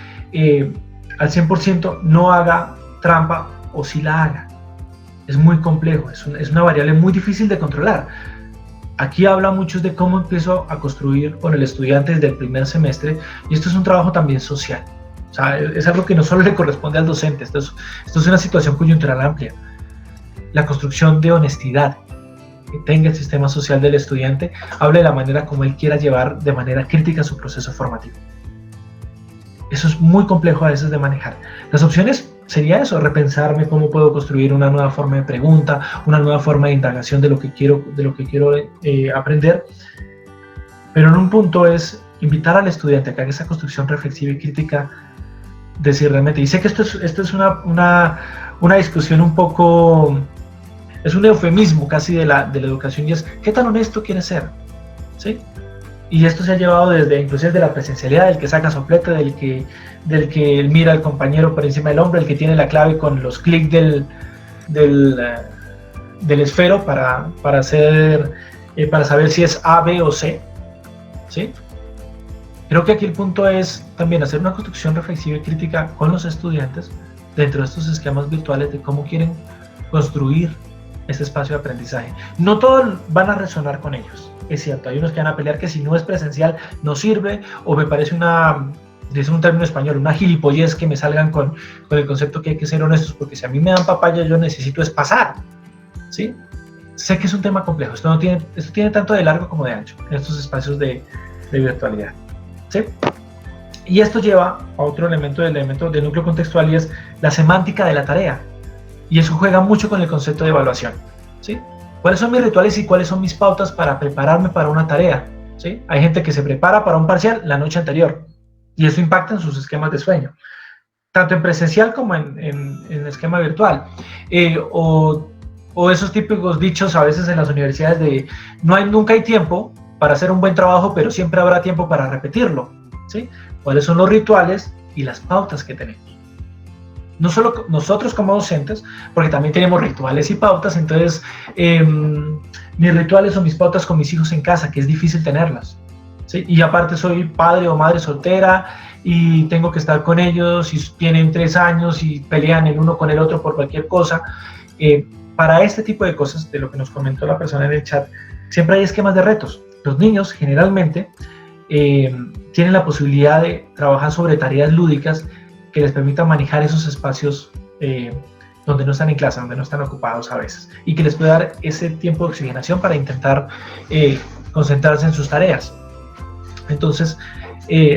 al 100% no haga trampa o si la haga? Es muy complejo, es una variable muy difícil de controlar. Aquí habla mucho de cómo empiezo a construir con el estudiante desde el primer semestre, y esto es un trabajo también social. O sea, es algo que no solo le corresponde al docente, esto es una situación coyuntural amplia. La construcción de honestidad que tenga el sistema social del estudiante habla de la manera como él quiera llevar de manera crítica su proceso formativo. Eso es muy complejo a veces de manejar. Las opciones sería eso, repensarme cómo puedo construir una nueva forma de pregunta, una nueva forma de indagación de lo que quiero aprender. Pero en un punto es invitar al estudiante a que haga esa construcción reflexiva y crítica de si realmente. Y sé que esto es una discusión un poco, es un eufemismo casi de la educación, y es ¿qué tan honesto quiere ser? ¿Sí? Y esto se ha llevado inclusive de la presencialidad, del que saca soplete, del que mira al compañero por encima del hombro, el que tiene la clave con los clics del esfero para saber si es A, B o C, ¿sí? Creo que aquí el punto es también hacer una construcción reflexiva y crítica con los estudiantes dentro de estos esquemas virtuales de cómo quieren construir este espacio de aprendizaje. No todos van a resonar con ellos. Es cierto, hay unos que van a pelear que si no es presencial no sirve, o me parece es un término español, una gilipollez que me salgan con el concepto que hay que ser honestos, porque si a mí me dan papaya yo necesito es pasar, ¿sí? Sé que es un tema complejo, esto tiene tanto de largo como de ancho en estos espacios de virtualidad, ¿sí? Y esto lleva a otro elemento del núcleo contextual, y es la semántica de la tarea, y eso juega mucho con el concepto de evaluación, ¿sí? ¿Cuáles son mis rituales y cuáles son mis pautas para prepararme para una tarea? ¿Sí? Hay gente que se prepara para un parcial la noche anterior y eso impacta en sus esquemas de sueño, tanto en presencial como en esquema virtual. O esos típicos dichos a veces en las universidades de nunca hay tiempo para hacer un buen trabajo, pero siempre habrá tiempo para repetirlo, ¿sí? ¿Cuáles son los rituales y las pautas que tenemos? No solo nosotros como docentes, porque también tenemos rituales y pautas. Entonces mis rituales o mis pautas con mis hijos en casa, que es difícil tenerlas, ¿sí? Y aparte soy padre o madre soltera y tengo que estar con ellos y tienen 3 años y pelean el uno con el otro por cualquier cosa. Para este tipo de cosas, de lo que nos comentó la persona en el chat, siempre hay esquemas de retos. Los niños generalmente tienen la posibilidad de trabajar sobre tareas lúdicas que les permitan manejar esos espacios donde no están en clase, donde no están ocupados a veces, y que les pueda dar ese tiempo de oxigenación para intentar concentrarse en sus tareas. Entonces,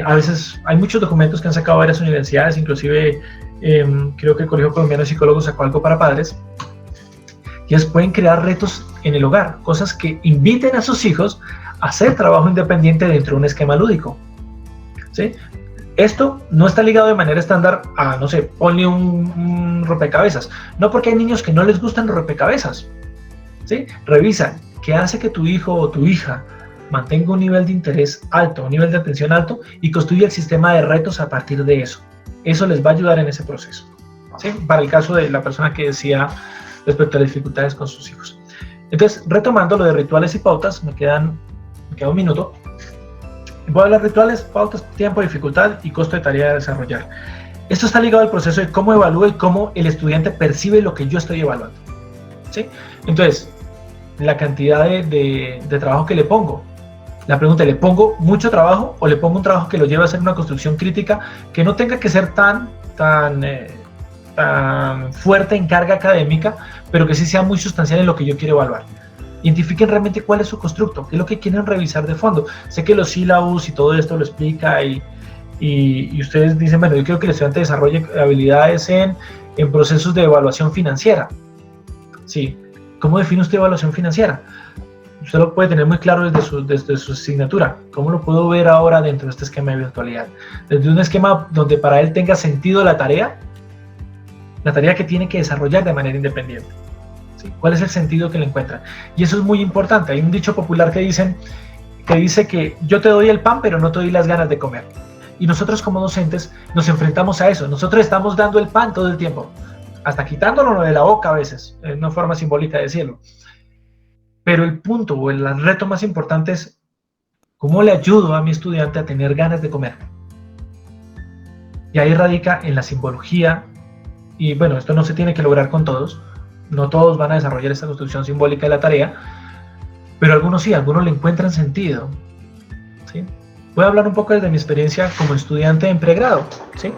a veces hay muchos documentos que han sacado varias universidades, inclusive creo que el Colegio Colombiano de Psicólogos sacó algo para padres, y ellos pueden crear retos en el hogar, cosas que inviten a sus hijos a hacer trabajo independiente dentro de un esquema lúdico, ¿sí? Esto no está ligado de manera estándar a, no sé, ponle un rompecabezas. No, porque hay niños que no les gustan los rompecabezas, ¿sí? Revisa qué hace que tu hijo o tu hija mantenga un nivel de interés alto, un nivel de atención alto, y construye el sistema de retos a partir de eso. Eso les va a ayudar en ese proceso, ¿sí? Para el caso de la persona que decía respecto a las dificultades con sus hijos. Entonces, retomando lo de rituales y pautas, me queda un minuto. Voy a hablar de rituales, pautas, tiempo, dificultad y costo de tarea a desarrollar. Esto está ligado al proceso de cómo evalúo y cómo el estudiante percibe lo que yo estoy evaluando, ¿sí? Entonces, la cantidad de trabajo que le pongo, La pregunta es, ¿le pongo mucho trabajo o le pongo un trabajo que lo lleve a hacer una construcción crítica que no tenga que ser tan fuerte en carga académica, pero que sí sea muy sustancial en lo que yo quiero evaluar? Identifiquen realmente cuál es su constructo, qué es lo que quieren revisar de fondo. Sé que los sílabus y todo esto lo explica y ustedes dicen, bueno, yo quiero que el estudiante desarrolle habilidades en procesos de evaluación financiera. Sí, ¿cómo define usted evaluación financiera? Usted lo puede tener muy claro desde su asignatura. ¿Cómo lo puedo ver ahora dentro de este esquema de virtualidad? Desde un esquema donde para él tenga sentido la tarea que tiene que desarrollar de manera independiente. ¿Sí? ¿Cuál es el sentido que le encuentra? Y eso es muy importante. Hay un dicho popular que dice que yo te doy el pan, pero no te doy las ganas de comer. Y nosotros como docentes nos enfrentamos a eso. Nosotros estamos dando el pan todo el tiempo, hasta quitándolo de la boca a veces, es una forma simbólica de decirlo. Pero el punto o el reto más importante es cómo le ayudo a mi estudiante a tener ganas de comer. Y ahí radica en la simbología. Y bueno, esto no se tiene que lograr con todos. No todos van a desarrollar esta construcción simbólica de la tarea, pero algunos sí, algunos le encuentran sentido. ¿Sí? Voy a hablar un poco desde mi experiencia como estudiante en pregrado. ¿Sí?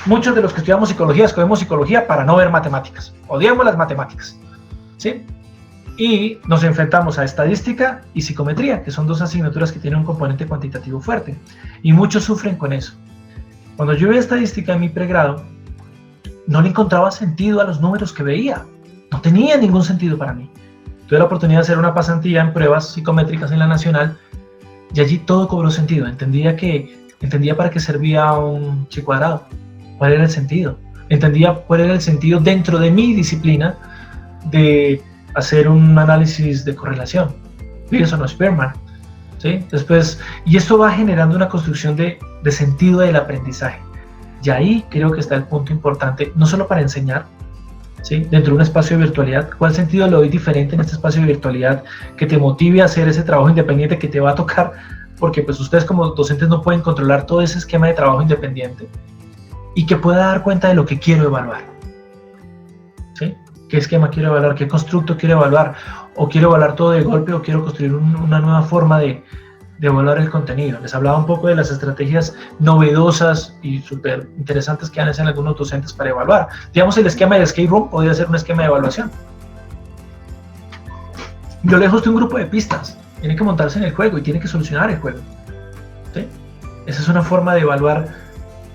Muchos de los que estudiamos psicología, escogemos psicología para no ver matemáticas. Odiamos las matemáticas. ¿Sí? Y nos enfrentamos a estadística y psicometría, que son dos asignaturas que tienen un componente cuantitativo fuerte. Y muchos sufren con eso. Cuando yo veía estadística en mi pregrado, no le encontraba sentido a los números que veía. No tenía ningún sentido para mí. Tuve la oportunidad de hacer una pasantía en pruebas psicométricas en la Nacional y allí todo cobró sentido. Entendía para qué servía un chi cuadrado, cuál era el sentido. Entendía cuál era el sentido dentro de mi disciplina de hacer un análisis de correlación, Pearson o Spearman, ¿sí? Después, y esto va generando una construcción de sentido del aprendizaje. Y ahí creo que está el punto importante, no solo para enseñar, ¿sí? Dentro de un espacio de virtualidad, ¿cuál sentido le doy diferente en este espacio de virtualidad que te motive a hacer ese trabajo independiente que te va a tocar? Porque pues ustedes como docentes no pueden controlar todo ese esquema de trabajo independiente y que pueda dar cuenta de lo que quiero evaluar, ¿sí? ¿Qué esquema quiero evaluar? ¿Qué constructo quiero evaluar? ¿O quiero evaluar todo de golpe o quiero construir una nueva forma de evaluar el contenido? Les hablaba un poco de las estrategias novedosas y súper interesantes que hacen algunos docentes para evaluar. Digamos, el esquema de escape room podría ser un esquema de evaluación. Yo lejos de un grupo de pistas, tiene que montarse en el juego y tiene que solucionar el juego, ¿sí? Esa es una forma de evaluar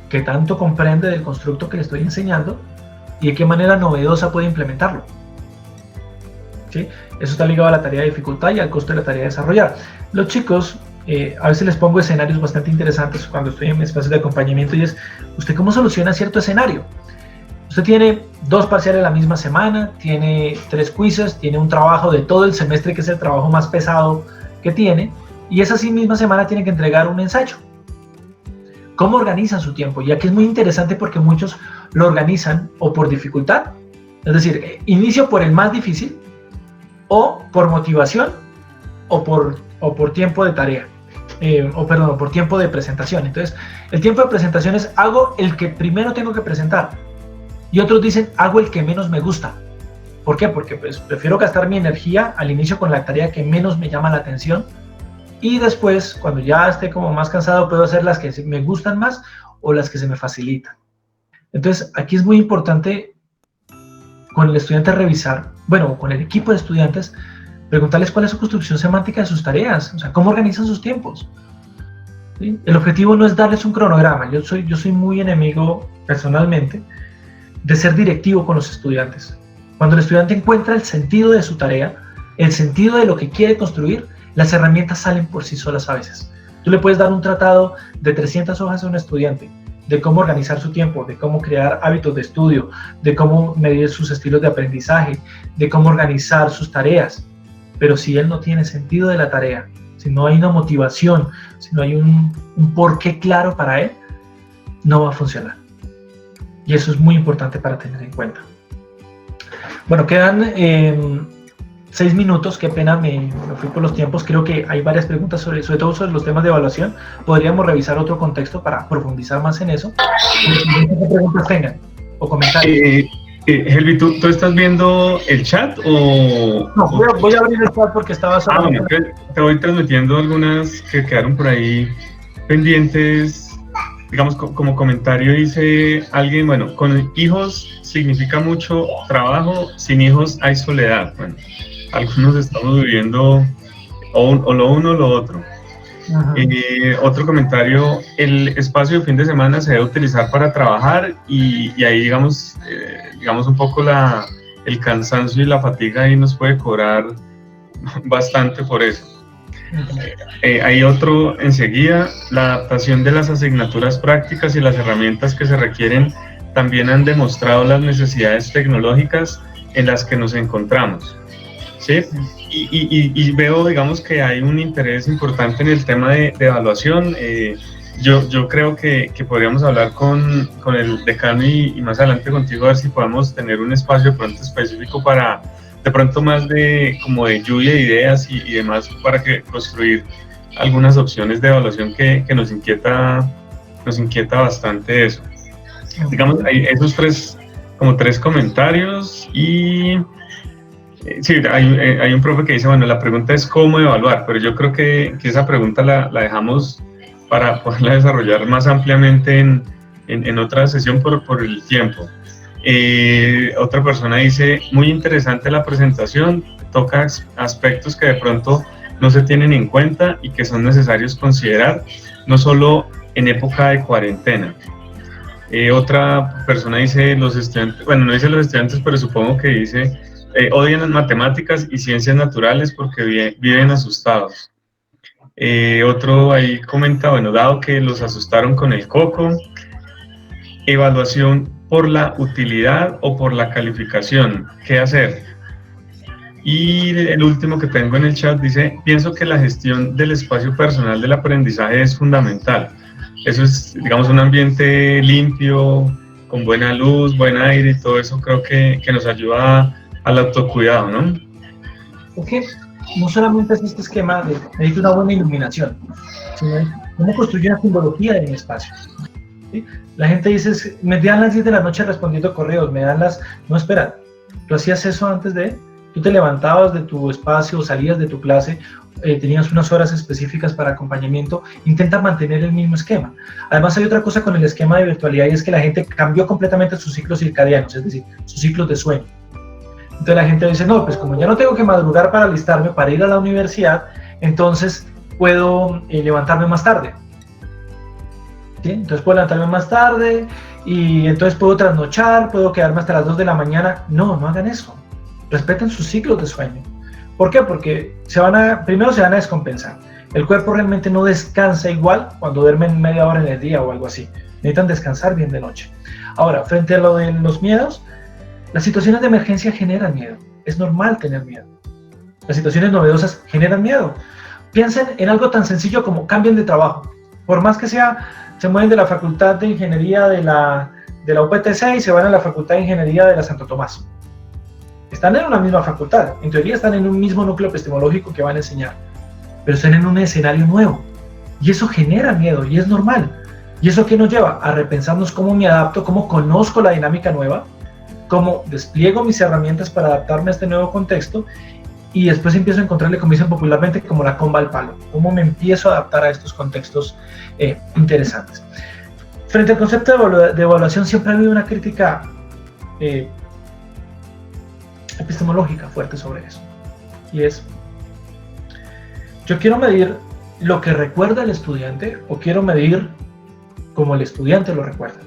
qué tanto comprende del constructo que le estoy enseñando y de qué manera novedosa puede implementarlo, ¿sí? Eso está ligado a la tarea de dificultad y al costo de la tarea de desarrollar. Los chicos, a veces les pongo escenarios bastante interesantes cuando estoy en espacios de acompañamiento y es, ¿usted cómo soluciona cierto escenario? Usted tiene 2 parciales la misma semana, tiene 3 quizzes, tiene un trabajo de todo el semestre que es el trabajo más pesado que tiene y esa misma semana tiene que entregar un ensayo. ¿Cómo organizan su tiempo? Y aquí es muy interesante porque muchos lo organizan o por dificultad, es decir, inicio por el más difícil o por motivación o por tiempo de tarea, o por tiempo de presentación. Entonces, el tiempo de presentación es hago el que primero tengo que presentar y otros dicen hago el que menos me gusta. ¿Por qué? Porque pues, prefiero gastar mi energía al inicio con la tarea que menos me llama la atención y después, cuando ya esté como más cansado, puedo hacer las que me gustan más o las que se me facilitan. Entonces, aquí es muy importante con el estudiante revisar, bueno, con el equipo de estudiantes, preguntarles cuál es su construcción semántica de sus tareas, o sea, cómo organizan sus tiempos. ¿Sí? El objetivo no es darles un cronograma. Yo soy muy enemigo, personalmente, de ser directivo con los estudiantes. Cuando el estudiante encuentra el sentido de su tarea, el sentido de lo que quiere construir, las herramientas salen por sí solas a veces. Tú le puedes dar un tratado de 300 hojas a un estudiante, de cómo organizar su tiempo, de cómo crear hábitos de estudio, de cómo medir sus estilos de aprendizaje, de cómo organizar sus tareas. Pero si él no tiene sentido de la tarea, si no hay una motivación, si no hay un porqué claro para él, no va a funcionar. Y eso es muy importante para tener en cuenta. Bueno, quedan 6 minutos, qué pena, me fui por los tiempos. Creo que hay varias preguntas, sobre todo sobre los temas de evaluación. Podríamos revisar otro contexto para profundizar más en eso. ¿Qué preguntas tengan o comentarios? Helvi, ¿tú estás viendo el chat o...? No, voy a abrir el chat porque estaba solo. Bueno, te voy transmitiendo algunas que quedaron por ahí pendientes. Digamos, como comentario dice alguien, bueno, con hijos significa mucho trabajo, sin hijos hay soledad. Bueno, algunos estamos viviendo o lo uno o lo otro. Otro comentario, el espacio de fin de semana se debe utilizar para trabajar y ahí digamos un poco el cansancio y la fatiga ahí nos puede cobrar bastante por eso. Hay otro enseguida, la adaptación de las asignaturas prácticas y las herramientas que se requieren también han demostrado las necesidades tecnológicas en las que nos encontramos, ¿sí? Y veo, digamos, que hay un interés importante en el tema de evaluación. Yo creo que podríamos hablar con el decano y más adelante contigo a ver si podemos tener un espacio de pronto específico para de pronto más como de lluvia de ideas y demás para construir algunas opciones de evaluación que nos inquieta bastante eso. Digamos, hay esos tres comentarios y sí, hay un profe que dice, bueno, la pregunta es cómo evaluar, pero yo creo que esa pregunta la dejamos para poderla desarrollar más ampliamente en otra sesión por el tiempo. Otra persona dice, muy interesante la presentación, toca aspectos que de pronto no se tienen en cuenta y que son necesarios considerar, no solo en época de cuarentena. Otra persona dice, los estudiantes, bueno, no dice los estudiantes, pero supongo que dice, odian las matemáticas y ciencias naturales porque viven asustados. Otro ahí comenta, bueno, dado que los asustaron con el coco, evaluación por la utilidad o por la calificación, ¿qué hacer? Y el último que tengo en el chat dice, pienso que la gestión del espacio personal del aprendizaje es fundamental. Eso es, digamos, un ambiente limpio, con buena luz, buen aire y todo eso creo que nos ayuda al autocuidado, ¿no? Porque no solamente es este esquema de necesito una buena iluminación, sino cómo construir una simbología de mi espacio. ¿Sí? La gente dice, me dan las 10 de la noche respondiendo correos, no, espera, tú hacías eso antes tú te levantabas de tu espacio, salías de tu clase, tenías unas horas específicas para acompañamiento, intenta mantener el mismo esquema. Además hay otra cosa con el esquema de virtualidad y es que la gente cambió completamente sus ciclos circadianos, es decir, sus ciclos de sueño. Entonces la gente dice, no, pues como ya no tengo que madrugar para alistarme para ir a la universidad, entonces puedo levantarme más tarde. ¿Sí? Entonces puedo levantarme más tarde y entonces puedo trasnochar, puedo quedarme hasta las 2 de la mañana. No hagan eso. Respeten sus ciclos de sueño. ¿Por qué? Porque primero se van a descompensar. El cuerpo realmente no descansa igual cuando duermen media hora en el día o algo así. Necesitan descansar bien de noche. Ahora, frente a lo de los miedos, las situaciones de emergencia generan miedo. Es normal tener miedo. Las situaciones novedosas generan miedo. Piensen en algo tan sencillo como cambien de trabajo. Por más que se mueven de la Facultad de Ingeniería de la UPTC y se van a la Facultad de Ingeniería de la Santo Tomás. Están en una misma facultad, en teoría están en un mismo núcleo epistemológico que van a enseñar, pero están en un escenario nuevo. Y eso genera miedo, y es normal. ¿Y eso qué nos lleva? A repensarnos cómo me adapto, cómo conozco la dinámica nueva, cómo despliego mis herramientas para adaptarme a este nuevo contexto, y después empiezo a encontrarle, como dicen popularmente, como la comba al palo. Cómo me empiezo a adaptar a estos contextos interesantes. Frente al concepto de evaluación siempre ha habido una crítica epistemológica fuerte sobre eso. Y es, yo quiero medir lo que recuerda el estudiante o quiero medir como el estudiante lo recuerda.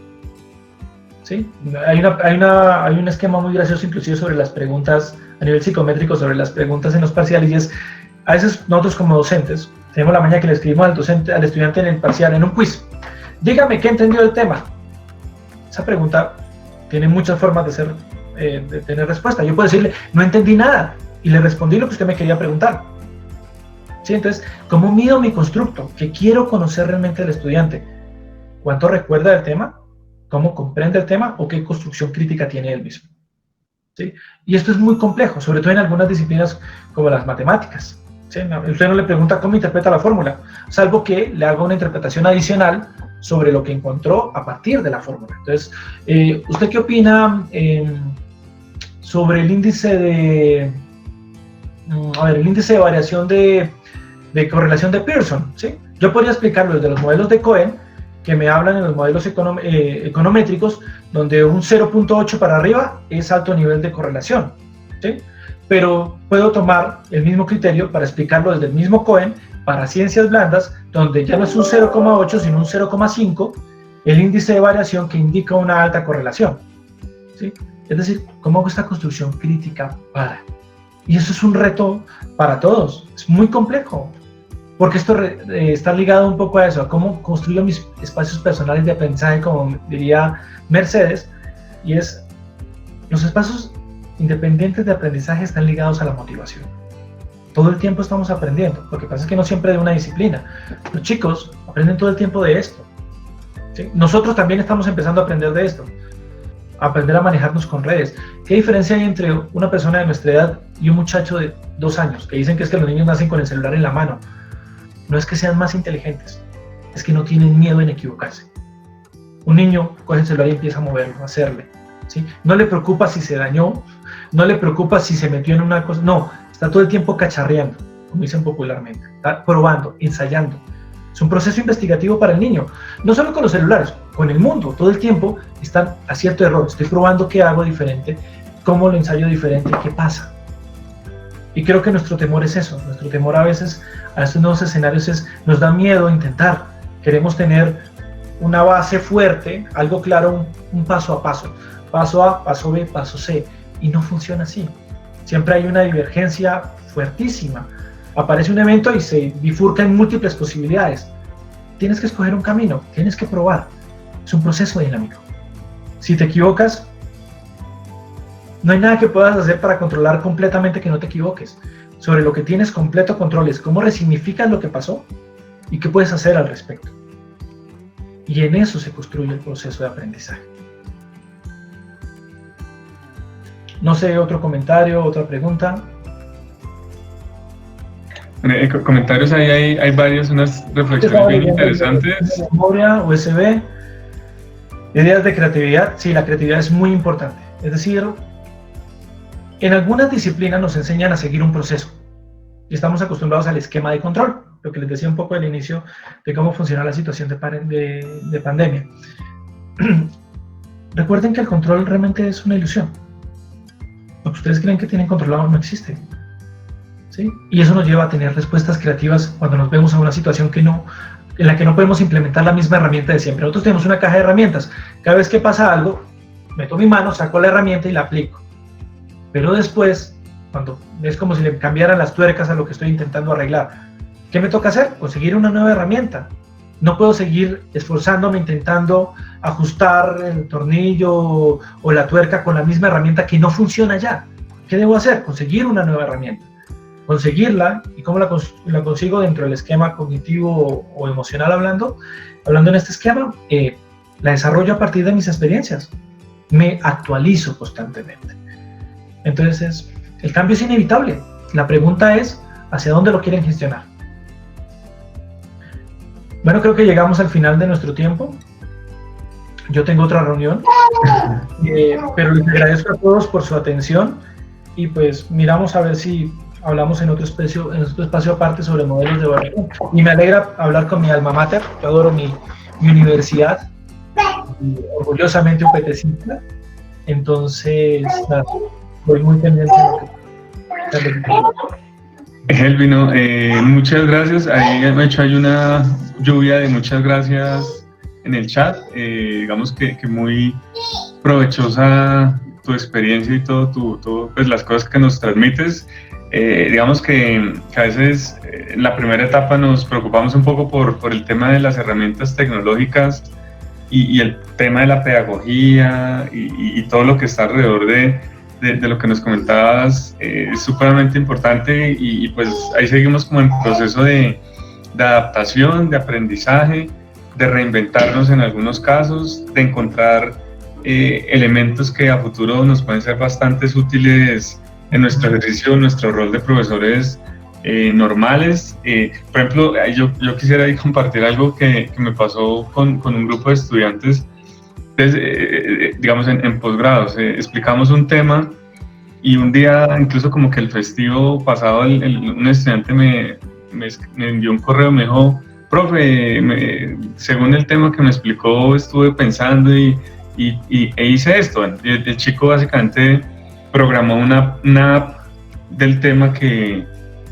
¿Sí? Hay un esquema muy gracioso inclusive sobre las preguntas a nivel psicométrico, sobre las preguntas en los parciales, y es, a veces nosotros como docentes tenemos la maña que le escribimos al estudiante en el parcial, en un quiz, dígame qué entendió del tema. Esa pregunta tiene muchas formas de tener respuesta. Yo puedo decirle, no entendí nada, y le respondí lo que usted me quería preguntar. ¿Sí? Entonces, ¿cómo mido mi constructo? ¿Qué quiero conocer realmente del estudiante? ¿Cuánto recuerda del tema? ¿Cómo comprende el tema? ¿O qué construcción crítica tiene él mismo? ¿Sí? Y esto es muy complejo, sobre todo en algunas disciplinas como las matemáticas. ¿Sí? Usted no le pregunta cómo interpreta la fórmula, salvo que le haga una interpretación adicional sobre lo que encontró a partir de la fórmula. Entonces, ¿usted qué opina sobre el índice de, el índice de variación de correlación de Pearson, ¿sí? Yo podría explicarlo desde los modelos de Cohen, que me hablan en los modelos econométricos, donde un 0.8 para arriba es alto nivel de correlación, ¿sí? Pero puedo tomar el mismo criterio para explicarlo desde el mismo Cohen para ciencias blandas, donde ya no es un 0.8 sino un 0.5, el índice de variación que indica una alta correlación, ¿sí? Es decir, ¿cómo hago esta construcción crítica para? Y eso es un reto para todos, es muy complejo, porque esto está ligado un poco a eso, a cómo construyo mis espacios personales de aprendizaje, como diría Mercedes, y es, los espacios independientes de aprendizaje están ligados a la motivación. Todo el tiempo estamos aprendiendo, lo que pasa es que no siempre de una disciplina. Los chicos aprenden todo el tiempo de esto, ¿sí? Nosotros también estamos empezando a aprender de esto, a aprender a manejarnos con redes. ¿Qué diferencia hay entre una persona de nuestra edad y un muchacho de 2 años? Que dicen que es que los niños nacen con el celular en la mano. No es que sean más inteligentes, es que no tienen miedo en equivocarse. Un niño coge el celular y empieza a moverlo, a hacerle, ¿sí? No le preocupa si se dañó, no le preocupa si se metió en una cosa, no, está todo el tiempo cacharreando, como dicen popularmente, está probando, ensayando. Es un proceso investigativo para el niño, no solo con los celulares, con el mundo, todo el tiempo están acierto error, estoy probando qué hago diferente, cómo lo ensayo diferente, qué pasa. Y creo que nuestro temor es eso, nuestro temor a veces a estos nuevos escenarios nos da miedo intentar, queremos tener una base fuerte, algo claro, un paso a paso, paso A, paso B, paso C, y no funciona así. Siempre hay una divergencia fuertísima, aparece un evento y se bifurca en múltiples posibilidades. Tienes que escoger un camino, tienes que probar, es un proceso dinámico. Si te equivocas, no hay nada que puedas hacer para controlar completamente que no te equivoques. Sobre lo que tienes completo control es cómo resignificas lo que pasó y qué puedes hacer al respecto. Y en eso se construye el proceso de aprendizaje. No sé, otro comentario, otra pregunta. Comentarios ahí hay varios, unas reflexiones bien interesantes. Memoria, USB, ideas de creatividad. Sí, la creatividad es muy importante. Es decir, en algunas disciplinas nos enseñan a seguir un proceso y estamos acostumbrados al esquema de control, lo que les decía un poco al inicio de cómo funciona la situación de pandemia. Recuerden que el control realmente es una ilusión. Lo que ustedes creen que tienen controlado no existe, ¿sí? Y eso nos lleva a tener respuestas creativas cuando nos vemos a una situación en la que no podemos implementar la misma herramienta de siempre. Nosotros tenemos una caja de herramientas. Cada vez que pasa algo, meto mi mano, saco la herramienta y la aplico. Pero después, cuando es como si le cambiaran las tuercas a lo que estoy intentando arreglar, ¿qué me toca hacer? Conseguir una nueva herramienta. No puedo seguir esforzándome intentando ajustar el tornillo o la tuerca con la misma herramienta que no funciona ya. ¿Qué debo hacer? Conseguir una nueva herramienta. Conseguirla, ¿y cómo la consigo dentro del esquema cognitivo o emocional hablando en este esquema? La desarrollo a partir de mis experiencias. Me actualizo constantemente. Entonces, el cambio es inevitable. La pregunta es, ¿hacia dónde lo quieren gestionar? Bueno, creo que llegamos al final de nuestro tiempo. Yo tengo otra reunión, pero les agradezco a todos por su atención y pues miramos a ver si hablamos en otro espacio aparte sobre modelos de evaluación. Y me alegra hablar con mi alma mater, yo adoro mi universidad, y orgullosamente upetecista. Entonces, nada, voy muy pendiente de lo que... Helvino, muchas gracias. Ahí hay una lluvia de muchas gracias en el chat. Digamos que muy provechosa tu experiencia y todo pues las cosas que nos transmites. Digamos que a veces en la primera etapa nos preocupamos un poco por el tema de las herramientas tecnológicas y el tema de la pedagogía y todo lo que está alrededor de lo que nos comentabas es supremamente importante y pues ahí seguimos como en proceso de adaptación, de aprendizaje, de reinventarnos en algunos casos, de encontrar elementos que a futuro nos pueden ser bastante útiles en nuestro ejercicio, en nuestro rol de profesores normales. Por ejemplo, yo quisiera ahí compartir algo que me pasó con un grupo de estudiantes. Digamos en posgrados, explicamos un tema y un día, incluso como que el festivo pasado, un estudiante me envió un correo, me dijo, profe, según el tema que me explicó, estuve pensando e hice esto. El chico básicamente programó una app del tema que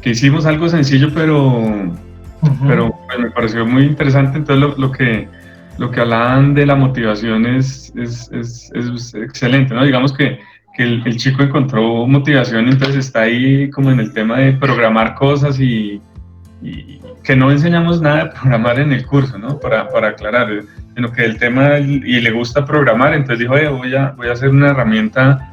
hicimos, algo sencillo, pero pues me pareció muy interesante. Entonces lo que hablaban de la motivación es excelente, ¿no? Digamos que el chico encontró motivación, entonces está ahí como en el tema de programar cosas y que no enseñamos nada de programar en el curso, ¿no? Para aclarar, sino que el tema, y le gusta programar, entonces dijo, voy a hacer una herramienta,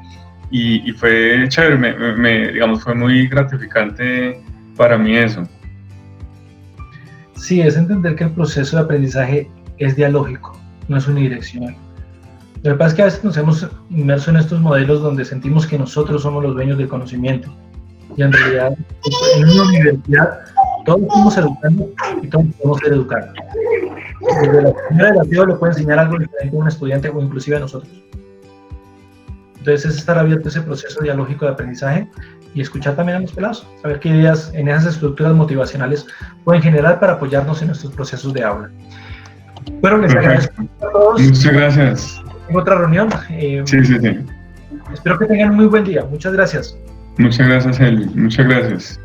y fue chévere, digamos, fue muy gratificante para mí eso. Sí, es entender que el proceso de aprendizaje es dialógico, no es unidireccional. Lo que pasa es que a veces nos hemos inmerso en estos modelos donde sentimos que nosotros somos los dueños del conocimiento, y en realidad en una universidad todos estamos educando y todos podemos ser educados. Desde la primera educación le puede enseñar algo diferente a un estudiante o inclusive a nosotros. Entonces es estar abierto a ese proceso dialógico de aprendizaje y escuchar también a los pelados, saber qué ideas en esas estructuras motivacionales pueden generar para apoyarnos en nuestros procesos de aula. Bueno, les agradezco a todos. Muchas gracias. Tengo otra reunión. Sí. Espero que tengan un muy buen día. Muchas gracias. Muchas gracias, Eli. Muchas gracias.